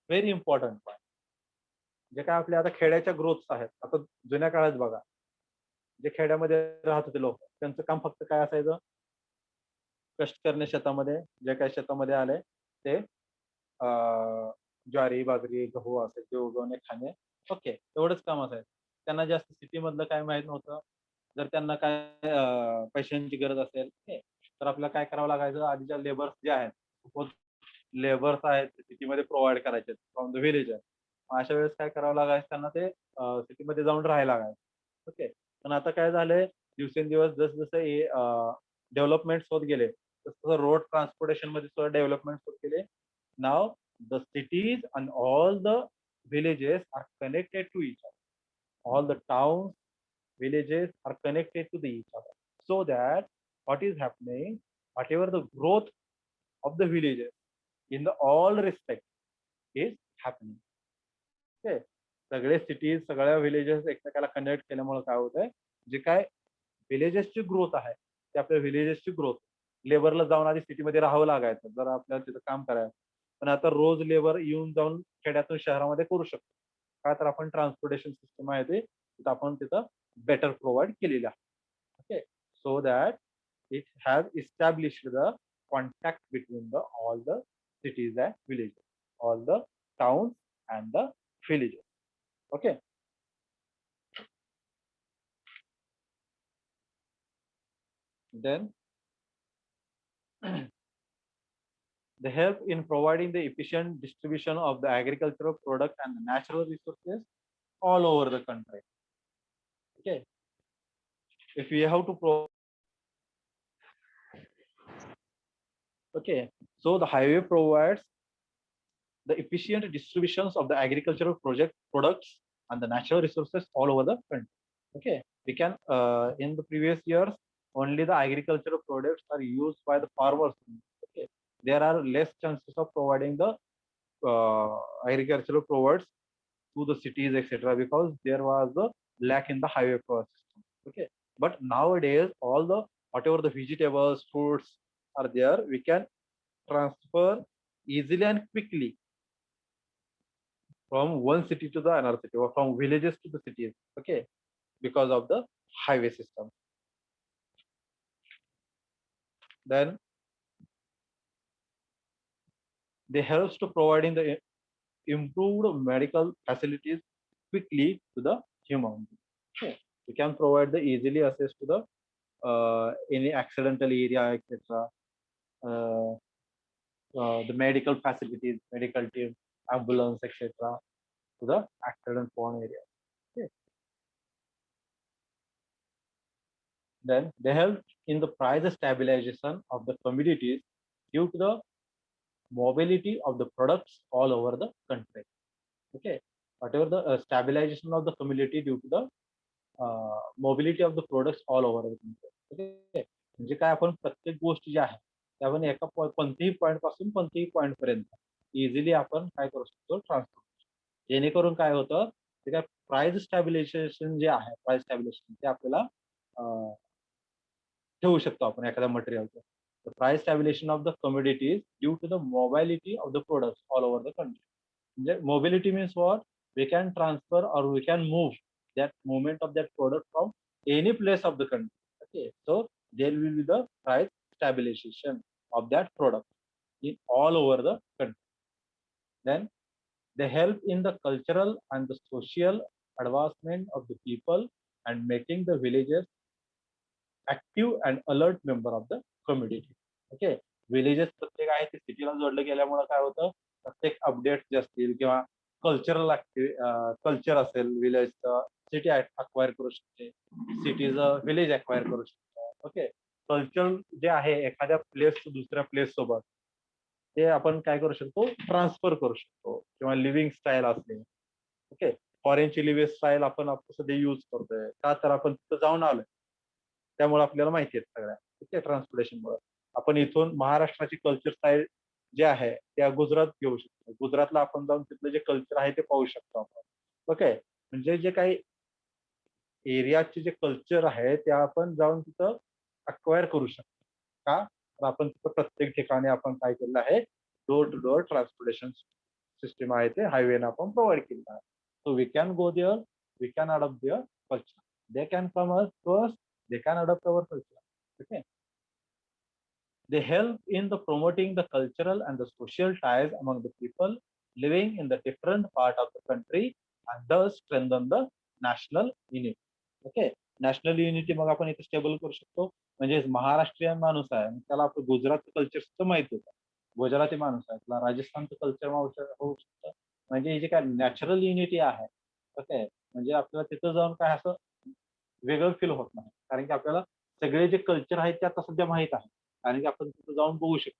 Very important point. जे काय आपल्या आता खेड्याच्या growths आहेत, आता जुन्या काळात बघा, जे खेड्यामध्ये राहत होते लोक, त्यांचं काम फक्त काय असायचं? कष्ट करणे शेतामध्ये, जे काही शेतामध्ये आले ते ज्वारी, बाजरी, गहू असे ते उगवणे, खाणे. ओके, एवढंच काम असायचं. त्यांना जास्त सिटी मधलं काय माहित नव्हतं. जर त्यांना काय पैशांची गरज असेल तर आपल्याला काय करावं लागायचं? आधीच्या लेबर्स जे आहेत, सपोज लेबर्स आहेत सिटीमध्ये प्रोव्हाइड करायचे फ्रॉम द विलेज. अशा वेळेस काय करावं लागायचं? त्यांना ते सिटीमध्ये जाऊन राहायला लागायचं. ओके, पण आता काय झालंय, दिवसेंदिवस जसं डेव्हलपमेंट होत गेले तसं रोड ट्रान्सपोर्टेशन मध्ये सुद्धा डेव्हलपमेंट होत गेले. नाव the cities and all the villages are connected to each other. All the towns, villages are connected to each other. So that what is happening, whatever the growth of the villages in the all respect is happening. Okay, सगळे cities, सगळ्या villages एकमेकाला connect केल्यामुळे काय होतंय, जे काय विलेजेसची growth आहे ते आपल्या विलेजेसची ग्रोथ. लेबरला जाऊन आधी सिटीमध्ये राहावं लागायचं जर आपल्याला तिथं काम करायचं, पण आता रोज लेबर येऊन जाऊन खेड्यातून शहरामध्ये करू शकतो. का तर आपण ट्रान्सपोर्टेशन सिस्टम आहे ते आपण तिथं बेटर प्रोव्हाइड केलेली आहे. Okay, so that it has established the contact between the all the cities and villages, all the towns and the villages. Okay. Then they help in providing the efficient distribution of the agricultural product and the natural resources all over the country. Okay, if we have to okay, So the highway provides the efficient distributions of the agricultural project products and the natural resources all over the country. Okay, we can in the previous years only the agricultural products are used by the farmers. Okay, there are less chances of providing the uh, agricultural products to the cities, etc., because there was the lack in the highway power system. Okay, but nowadays all the whatever the vegetables, fruits are there, we can transfer easily and quickly from one city to the another city or from villages to the cities. Okay, because of the highway system. Then they helps to providing the improved medical facilities quickly to the human. Okay, we can provide the easily access to the any accidental area, etc. Uh, the medical facilities, medical team, ambulance, etc. to the accident prone area. Okay. Then they help in the price stabilization of the commodities due to the mobility of the products all over the country. Okay, whatever the stabilization of the community due to the mobility of the products all over the country. Okay, म्हणजे काय आपण प्रत्येक गोष्ट जी आहे ते आपण एका कोणत्याही पॉईंट पासून कोणत्याही पॉईंट पर्यंत इझिली आपण काय करू शकतो, ट्रान्सफर. जेणेकरून काय होतं, ते काय प्राइस स्टॅबिलायझेशन जे आहे, प्राइस स्टॅबिलायझेशन ते आपल्याला ठेवू शकतो आपण एखाद्या मटेरियलचं. The price stabilization of the commodities due to the mobility of the products all over the country. म्हणजे mobility means what? We can transfer or we can move that movement of that product from any place of the country. Okay, so there will be the price stabilization of that product in all over the country. Then they help in the cultural and the social advancement of the people and making the villages active and alert member of the community. Okay, villages प्रत्येक आहे ते सिटीला जोडलं गेल्यामुळे काय होतं, प्रत्येक update जे असतील किंवा कल्चरल कल्चर असेल विलेजचं, सिटी अक्वायर करू शकते, सिटीज विलेज अक्वायर करू शकतो. ओके, कल्चर जे आहे एखाद्या प्लेस दुसऱ्या प्लेस सोबत ते आपण काय करू शकतो, ट्रान्सफर करू शकतो किंवा लिव्हिंग स्टाईल असते. ओके, फॉरेनची लिव्हिंग स्टाईल आपण सध्या युज करतोय का, तर आपण तिथं जाऊन आलोय त्यामुळे आपल्याला माहिती आहे सगळ्या. ठीक आहे, ट्रान्सपोर्टेशनमुळे आपण इथून महाराष्ट्राची कल्चर स्टाईल जे आहे त्या गुजरात घेऊ शकतो. गुजरातला आपण जाऊन तिथलं जे कल्चर आहे ते पाहू शकतो आपण. ओके, म्हणजे जे काही एरियाचे जे कल्चर आहे ते आपण जाऊन तिथं अक्वायर करू शकतो. का, तर आपण तिथं प्रत्येक ठिकाणी आपण काय केलं आहे, door to door transportation system आहे ते हायवेने आपण प्रोव्हाइड केलं आहे. So we can go there, we can adopt their culture. They can come us first, they can adopt our culture. Okay, they help in the promoting the cultural and the social ties among the people living in the different part of the country and thus strengthen the national unity. Okay, national unity मग आपण इथे stable करू शकतो. म्हणजे महाराष्ट्रीयन माणूस आहे त्याला आपलं गुजरातचं कल्चर सुद्धा माहित होतं, गुजराती माणूस आहे त्याला राजस्थानचं कल्चर होऊ शकतं. म्हणजे हे जे काय नॅचरल युनिटी आहे, ओके, म्हणजे आपल्याला तिथं जाऊन काय असं वेगळं फील होत नाही, कारण की आपल्याला सगळे जे कल्चर आहेत ते आता सध्या माहित आहे, कारण की आपण तिथं जाऊन बघू शकतो.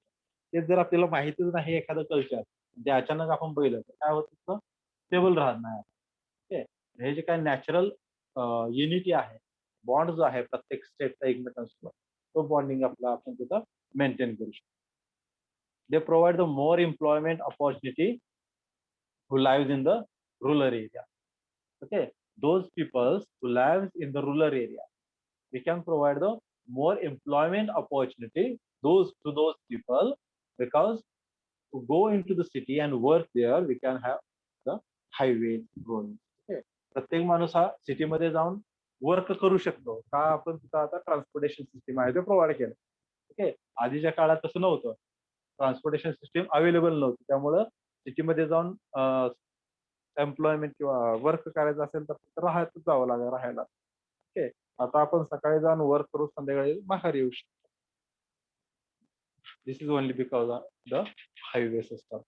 ते जर आपल्याला माहितीच नाही एखादं कल्चर, ते अचानक आपण बघितलं तर काय होतं, स्टेबल राहत नाही. ओके, हे जे काय नॅचरल युनिटी आहे, बॉन्ड जो आहे प्रत्येक स्टेटचा एकमेकांसोबत, तो बॉन्डिंग आपला आपण तिथं मेंटेन करू शकतो. They provide the more employment opportunity who lives in the rural area. Okay, those people who lives in the rural area, we can provide the more employment opportunity those people, because to go into the city and work there we can have the highways, roads. Okay, प्रत्येक माणूस हा सिटीमध्ये जाऊन work करू शकतो का, आपण तिथं आता ट्रान्सपोर्टेशन सिस्टीम आहे ते प्रोव्हाइड केलं. ओके, आधीच्या काळात तसं नव्हतं, ट्रान्सपोर्टेशन सिस्टीम अवेलेबल नव्हती, त्यामुळं सिटीमध्ये जाऊन एम्प्लॉयमेंट किंवा वर्क करायचं असेल तर तिथं राहायचं जावं लागेल राहायला. ओके, आता आपण सकाळी जाऊन वर्क करू संध्याकाळी बाहेर येऊ शकतो. This is only because of the highway system.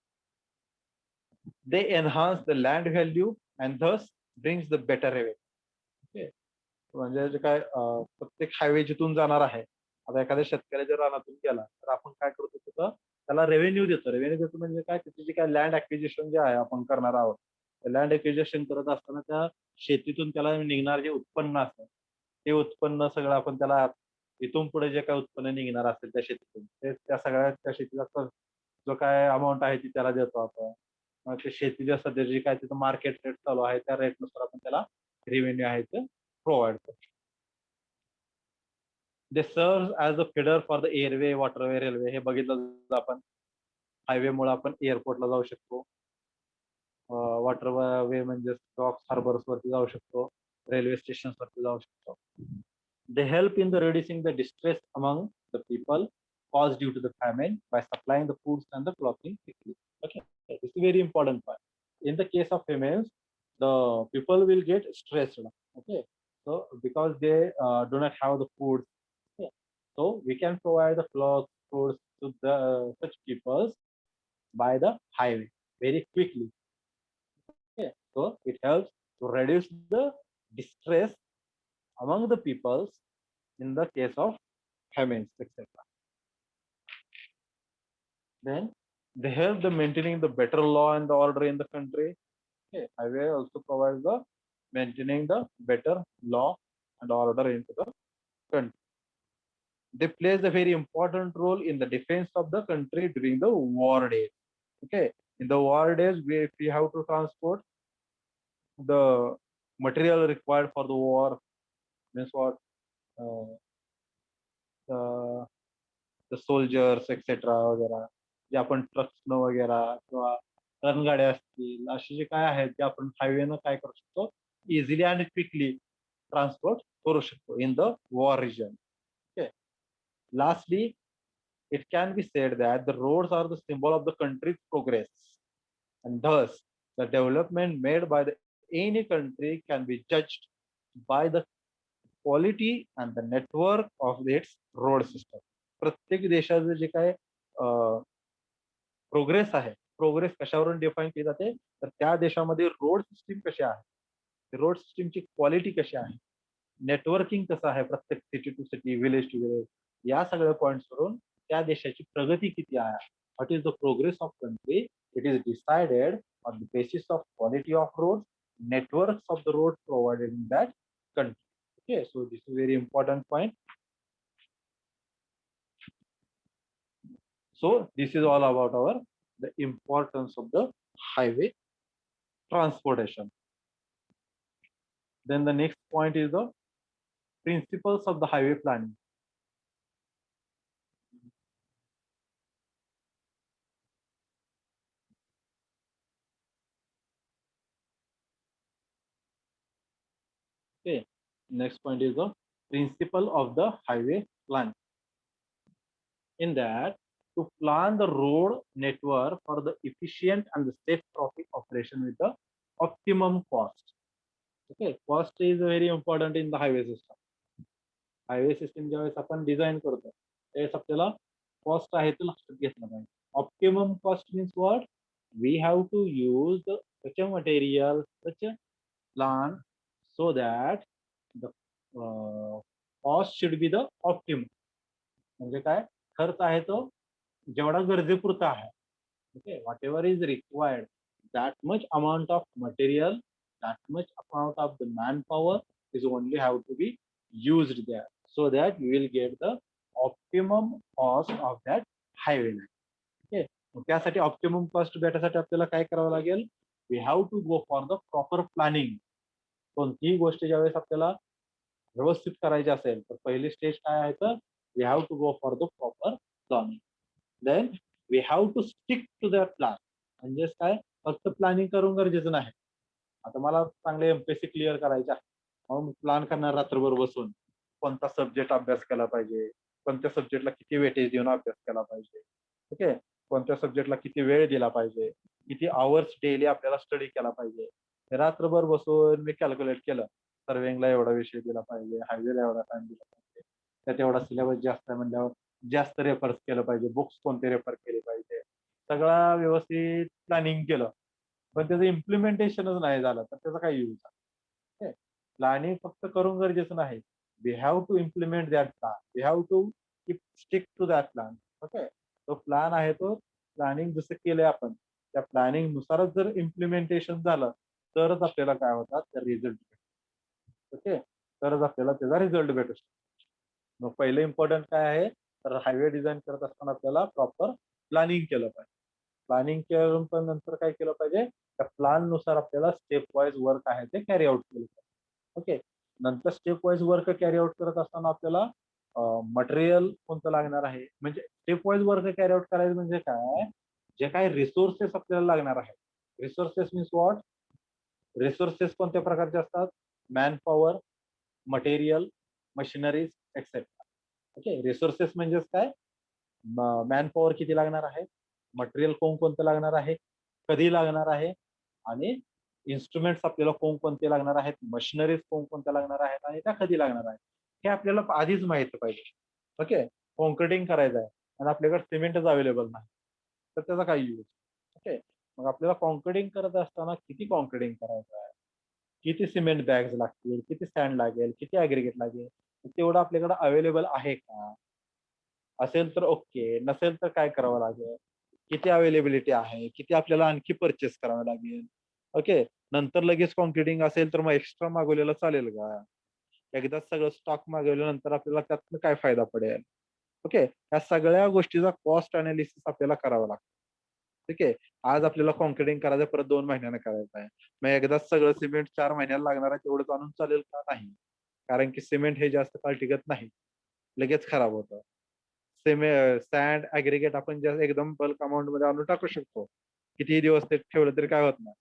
They enhance the land value and thus brings the better revenue. Okay, म्हणजे जे काय प्रत्येक हायवे जिथून जाणार आहे, आता एखाद्या शेतकऱ्याच्या रानातून गेला तर आपण काय करतो, तिथं त्याला रेव्हेन्यू देतो. रेव्हेन्यू देतो म्हणजे काय, त्याची जी काय लँड ॲक्विजिशन जे आहे आपण करणार आहोत, लँड ॲक्विजिशन करत असताना त्या शेतीतून त्याला निघणार जे उत्पन्न असतं, ते उत्पन्न सगळं आपण त्याला इथून पुढे जे काही उत्पन्न निघणार असेल त्या शेतीतून, ते त्या सगळ्या त्या शेतीचा जो काय अमाऊंट आहे ती त्याला देतो आपण. मग ते शेतीच्या सध्या जे काय तिथं मार्केट रेट चालू आहे त्या रेटनुसार आपण त्याला रेव्हेन्यू आहे ते प्रोव्हाइड करतो. They serve as a feeder for the airway, waterway, railway. हे बघितलं आपण. हायवेमुळे आपण एअरपोर्टला जाऊ शकतो. वॉटर वे म्हणजे डॉक्स, हार्बर्स वरती जाऊ शकतो. रेल्वे स्टेशन्स वरती जाऊ शकतो. They help in the reducing the distress among the people caused due to the famine by supplying the foods and the clothing quickly. Okay, this is very important part. In the case of famines, the people will get stressed. Okay, so because they do not have the food, okay, so we can provide the clothes, foods to the such people by the highway very quickly. Okay, so it helps to reduce the distress among the peoples in the case of famines, etc. Then they help the maintaining the better law and the order in the country. Okay, highway also provides the maintaining the better law and order into the country. They plays a very important role in the defense of the country during the war days. Okay, in the war days, if we have to transport the material required for the war, means what, uh, the soldiers etcetera वगैरे, जे आपण ट्रक्सनं वगैरे किंवा रणगाड्या असतील, असे जे काय आहेत ते आपण हायवेनं काय करू शकतो, इझिली आणि क्विकली ट्रान्सपोर्ट करू शकतो in the war region. Okay. Lastly, it can be said that the roads are the symbol of the country's progress, and thus the development made by the any country can be judged by the quality and the network of its road system. प्रत्येक देशाचं जे काय progress आहे, progress कशावरून define केली जाते, तर त्या देशामध्ये रोड सिस्टीम कशी आहे, रोड सिस्टीमची क्वालिटी कशी आहे, नेटवर्किंग कसं आहे प्रत्येक city to city, village to village, या सगळ्या पॉइंट्स वरून त्या देशाची प्रगती किती आहे, what is the progress of country, it is decided on the basis of quality of road, networks of the road provided in that country. Okay, so this is very important point. So this is all about the importance of the highway transportation. Then the next point is the principles of the highway planning. Okay, next point is the principle of the highway plan. In that, to plan the road network for the efficient and the safe traffic operation with the optimum cost. Okay, cost is very important in the highway system. Highway system ज्यावेळेस आपण design करतो त्यावेळेस आपल्याला cost आहे ते लक्षात घेतलं पाहिजे. Optimum cost means what, we have to use such a material, such a plan, so that the cost should be the optimum. म्हणजे काय, खर्च आहे तो जेवढा गरजेपुरता आहे. Okay, whatever is required, that much amount of material, that much amount of the manpower is only have to be used there, so that you will get the optimum cost of that highway line. Okay, मग त्यासाठी optimum cost भेटायसाठी आपल्याला काय करावं लागेल, we have to go for the proper planning. कोणतीही गोष्ट ज्यावेळेस आपल्याला व्यवस्थित करायची असेल तर पहिली स्टेज काय आहे, तर we have to go for the proper planning. Then we have to stick to the plan. म्हणजेच काय, फक्त प्लॅनिंग करून गरजेचं नाही. आता मला चांगले एमपीएससी क्लिअर करायचे आहे, मग प्लॅन करणार रात्रभर बसून कोणता सब्जेक्ट अभ्यास केला पाहिजे, कोणत्या सब्जेक्टला किती वेटेज देऊन अभ्यास केला पाहिजे, ओके, कोणत्या सब्जेक्टला किती वेळ दिला पाहिजे, किती आवर्स डेली आपल्याला स्टडी केला पाहिजे. रात्रभर बसून मी कॅल्क्युलेट केलं, सर्विंगला एवढा विषय दिला पाहिजे, हायवेला एवढा टाइम दिला पाहिजे, त्यात एवढा सिलेबस जास्त आहे म्हणल्यावर जास्त रेफर्स केलं पाहिजे, बुक्स कोणते रेफर केले पाहिजे, सगळा व्यवस्थित प्लॅनिंग केलं, पण त्याचं इम्प्लिमेंटेशनच नाही झालं तर त्याचा काय यूज आहे. प्लॅनिंग फक्त करून गरजेचं नाही, we have to implement that plan, we have to keep stick to that plan. Okay, तो प्लॅन आहे तो प्लॅनिंग जसं केलंय आपण त्या प्लॅनिंग नुसारच जर इम्प्लिमेंटेशन झालं तरच आपल्याला काय होतात रिझल्ट. ओके, तरच आपल्याला त्याचा रिझल्ट भेटू शकतो. मग पहिलं इम्पॉर्टंट काय आहे तर हायवे डिझाईन करत असताना आपल्याला प्रॉपर प्लॅनिंग केलं पाहिजे. प्लॅनिंग केलं पण नंतर काय केलं पाहिजे त्या प्लॅन नुसार आपल्याला स्टेप वाईज वर्क आहे ते कॅरी आउट केलं पाहिजे. ओके, नंतर step wise work carry out करत असताना आपल्याला मटेरियल कोणतं लागणार आहे म्हणजे step wise work carry out करायचं म्हणजे काय जे काय रिसोर्सेस आपल्याला लागणार आहे. रिसोर्सेस मीन्स व्हॉट, रिसोर्सेस कोणत्या प्रकारचे असतात man power, material, machineries etcetera. Okay, resources म्हणजेच काय मॅन पॉवर किती लागणार आहे, मटेरियल कोणकोणतं लागणार आहे, कधी लागणार आहे आणि इन्स्ट्रुमेंट्स आपल्याला कोणकोणते लागणार आहेत, मशिनरीज कोणकोणत्या लागणार आहेत आणि त्या कधी लागणार आहेत हे आपल्याला आधीच माहिती पाहिजे. ओके, कॉन्क्रिटिंग करायचं आहे आणि आपल्याकडे सिमेंटच अवेलेबल नाही तर त्याचा काय यूज. ओके, मग आपल्याला कॉन्क्रिटिंग करत असताना किती कॉन्क्रिटिंग करायचं आहे, किती सिमेंट बॅग्स लागतील, किती सँड लागेल, किती ॲग्रीगेट लागेल, तेवढं आपल्याकडे अवेलेबल आहे का? असेल तर ओके, नसेल तर काय करावं लागेल? किती अवेलेबिलिटी आहे? किती आपल्याला आणखी पर्चेस करावं लागेल? ओके. नंतर लगेच कॉन्क्रिटिंग असेल तर मग एक्स्ट्रा मागवलेलं चालेल का? एकदाच सगळं स्टॉक मागवल्यानंतर आपल्याला त्यातनं काय फायदा पडेल? ओके. ह्या सगळ्या गोष्टीचा कॉस्ट अनालिसिस आपल्याला करावा लागतो. ठीक आहे. आज आपल्याला कॉन्क्रिटिंग करायचं परत 2 महिन्यानं करायचं आहे. मग एकदाच सगळं सिमेंट 4 महिन्याला लागणार आहे तेवढंच आणून चालेल का? नाही. कारण की सिमेंट हे जास्त काळ टिकत नाही. लगेच खराब होतं. सँड, ॲग्रीगेट आपण जे एकदम बल्क अमाउंटमध्ये आणून टाकू शकतो. कितीही दिवस ते ठेवलं तरी काय होत नाही.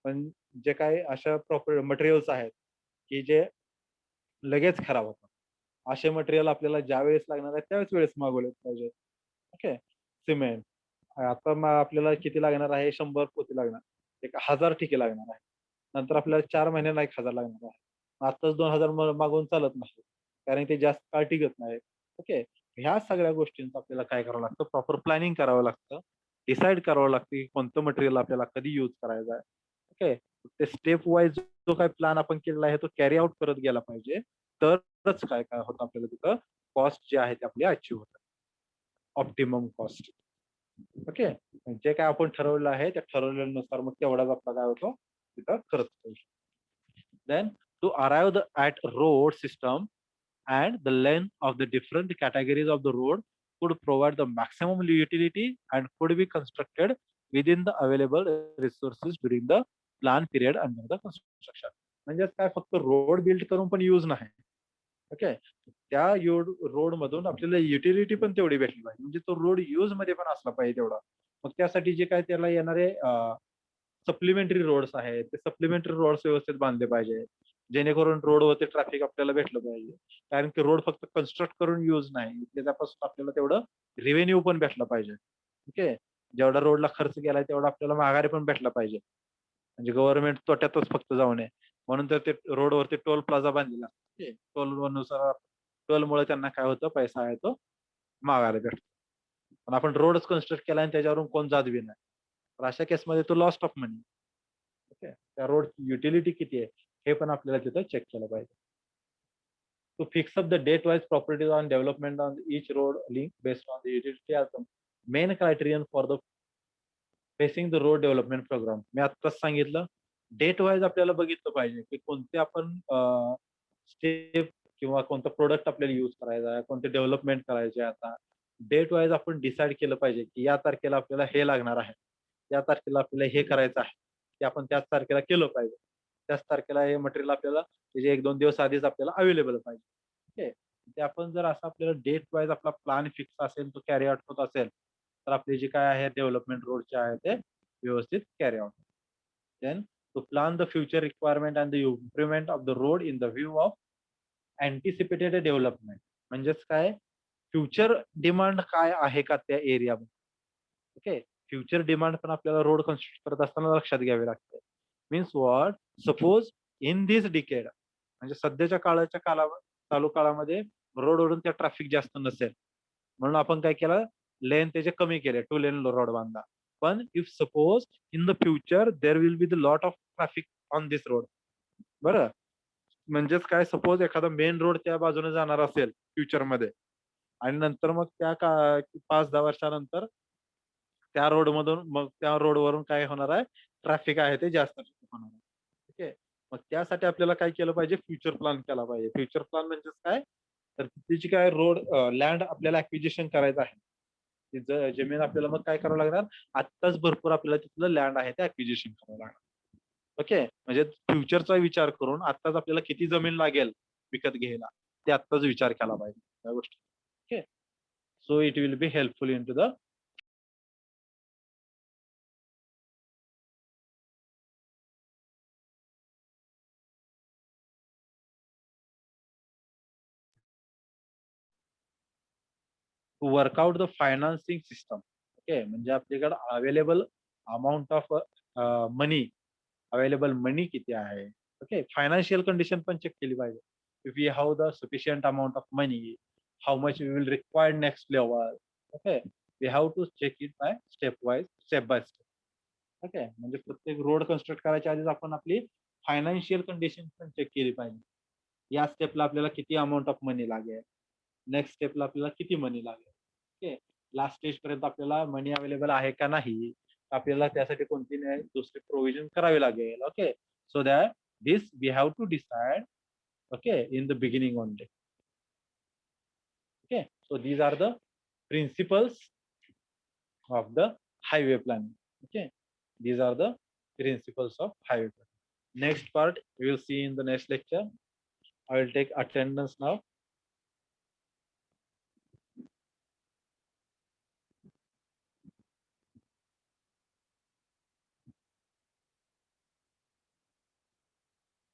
पण जे काही अशा प्रॉपर मटेरियल्स आहेत, की जे लगेच खराब होतात. असे मटेरियल आपल्याला ज्यावेळेस लागणार आहे त्याच वेळेस मागवले पाहिजे. ओके. सिमेंट आता मग आपल्याला किती लागणार आहे 100 पोती लागणार. एक 1000 ठिके लागणार आहे. नंतर आपल्याला 4 महिन्यांना 1000 लागणार आहे. आत्ताच 2000 मागवून चालत नाही. कारण ते जास्त काळ टिकत नाही. ओके. ह्या सगळ्या गोष्टींचं आपल्याला काय करावं लागतं प्रॉपर प्लॅनिंग करावं लागतं. डिसाईड करावं लागतं की कोणतं मटेरियल आपल्याला कधी यूज करायचं आहे. ओके. ते स्टेप वाईज जो काही प्लॅन आपण केलेला आहे तो कॅरी आउट करत गेला पाहिजे. तरच काय काय होतं आपल्याला तिथं कॉस्ट जी आहे ती आपली अचीव्ह होतात. Optimum cost. ओके. जे काय आपण ठरवलं आहे त्या ठरवल्यानुसार मग तेवढाच आपला काय होतो तिथं खर्च होतो. Then to arrive at road system and the length of the different categories of the road could provide the maximum utility and could be constructed within the available resources during the plan period under the construction. म्हणजे काय फक्त road build करून पण use नाही. Okay. त्या road मधून आपल्याला utility पण तेवढी भेटली पाहिजे. म्हणजे तो रोड यूज मध्ये पण असला पाहिजे तेवढा. मग त्यासाठी जे काय त्याला येणारे सप्लिमेंटरी रोड्स आहेत, ते सप्लिमेंटरी रोड्स व्यवस्थित बांधले पाहिजे. जेणेकरून रोडवरती ट्रॅफिक आपल्याला भेटलं पाहिजे. कारण की रोड फक्त कन्स्ट्रक्ट करून यूज नाही. त्याच्यापासून आपल्याला तेवढं रेव्हेन्यू पण भेटला पाहिजे. ओके. जेवढा रोडला खर्च केलाय तेवढा आपल्याला माघारी पण भेटला पाहिजे. म्हणजे गव्हर्नमेंट तोट्यातच फक्त जाऊ नये. म्हणून तर ते रोडवरती टोल प्लाझा बांधलेला. ओके. टोलनुसार टोलमुळे त्यांना काय होतं पैसा आहे तो माघारी भेटतो. पण आपण रोडच कन्स्ट्रक्ट केला आणि त्याच्यावरून कोण जात बी नाही. तर अशा केसमध्ये तो लॉस्ट ऑफ मनी. ओके. त्या रोडची युटिलिटी किती आहे हे पण आपल्याला तिथं चेक केलं पाहिजे. To fix up the date-wise properties on development on each road link based on the utility as the main criterion for the facing the road development program. मी आत्ताच सांगितलं डेट वाईज आपल्याला बघितलं पाहिजे की कोणते आपण स्टेप किंवा कोणतं प्रोडक्ट आपल्याला यूज करायचा आहे, कोणते डेव्हलपमेंट करायचे आहे आता. डेट वाईज आपण डिसाईड केलं पाहिजे की या तारखेला आपल्याला हे लागणार आहे. या तारखेला आपल्याला हे करायचं आहे. ते आपण त्याच तारखेला केलं पाहिजे. त्याच तारखेला हे मटेरियल आपल्याला त्याचे 1-2 दिवस आधीच आपल्याला अवेलेबल पाहिजे. ओके. ते आपण जर असं आपल्याला डेट वाईज आपला प्लॅन फिक्स असेल, तो कॅरी आउट होत असेल, तर आपली जी काय आहे डेव्हलपमेंट रोडचे आहे ते व्यवस्थित carry out. Then to plan the future requirement and the improvement of the road in the view of anticipated development. म्हणजेच काय फ्युचर डिमांड काय आहे का त्या एरियामध्ये. ओके. फ्युचर डिमांड पण आपल्याला रोड कन्स्ट्रक्ट करत असताना लक्षात घ्यावी लागते. Means what suppose in this decade म्हणजे सध्याच्या काळाच्या चालू काळामध्ये रोडवरून त्या ट्रॅफिक जास्त नसेल. म्हणून आपण काय केलं लेन त्याचे कमी केले 2 लेन रोड बांधला. पण if suppose in the future there will be the lot of traffic on this road. बरं. म्हणजेच काय सपोज एखादा मेन रोड त्या बाजूने जाणार असेल फ्युचरमध्ये आणि नंतर मग त्या 5-10 वर्षानंतर त्या रोडमधून मग त्या रोडवरून काय होणार आहे, ट्रॅफिक आहे ते जास्त होणार आहे. ठीक आहे. मग त्यासाठी आपल्याला काय केलं पाहिजे, फ्युचर प्लॅन केला पाहिजे. फ्युचर प्लॅन म्हणजेच काय? तर तिची काय लँड आपल्याला ॲक्विजिशन करायचं आहे. ती जमीन आपल्याला मग काय करावं लागणार, आत्ताच भरपूर आपल्याला तिथलं लँड आहे ते ॲक्विजिशन करावं लागणार. ओके. म्हणजे फ्युचरचा विचार करून आत्ताच आपल्याला किती जमीन लागेल विकत घ्यायला, ते आत्ताच विचार केला पाहिजे त्या गोष्टी. Okay. So it will be helpful in to the to work out the financing system. Okay. म्हणजे आपल्याकडे available amount of money, available money किती आहे. ओके. फायनान्शियल कंडिशन पण चेक केली पाहिजे. If we have the sufficient amount of money, how much we will require next level. Okay. We have to check it by step by step. Okay. म्हणजे प्रत्येक road construct करायच्या आधीच आपण आपली financial condition पण check केली पाहिजे. या स्टेपला आपल्याला किती अमाउंट ऑफ मनी लागेल, नेक्स्ट स्टेपला आपल्याला किती मनी लागेल. ओके. लास्ट स्टेज पर्यंत आपल्याला मनी अवेलेबल आहे का नाही, आपल्याला त्यासाठी कोणती दुसरी प्रोव्हिजन करावी लागेल. Okay. So that this we have to decide, okay, in the beginning only. Okay. So these are the principles of the highway planning. Okay. These are the principles of highway planning. Next part we will see in the next lecture. I will take attendance now.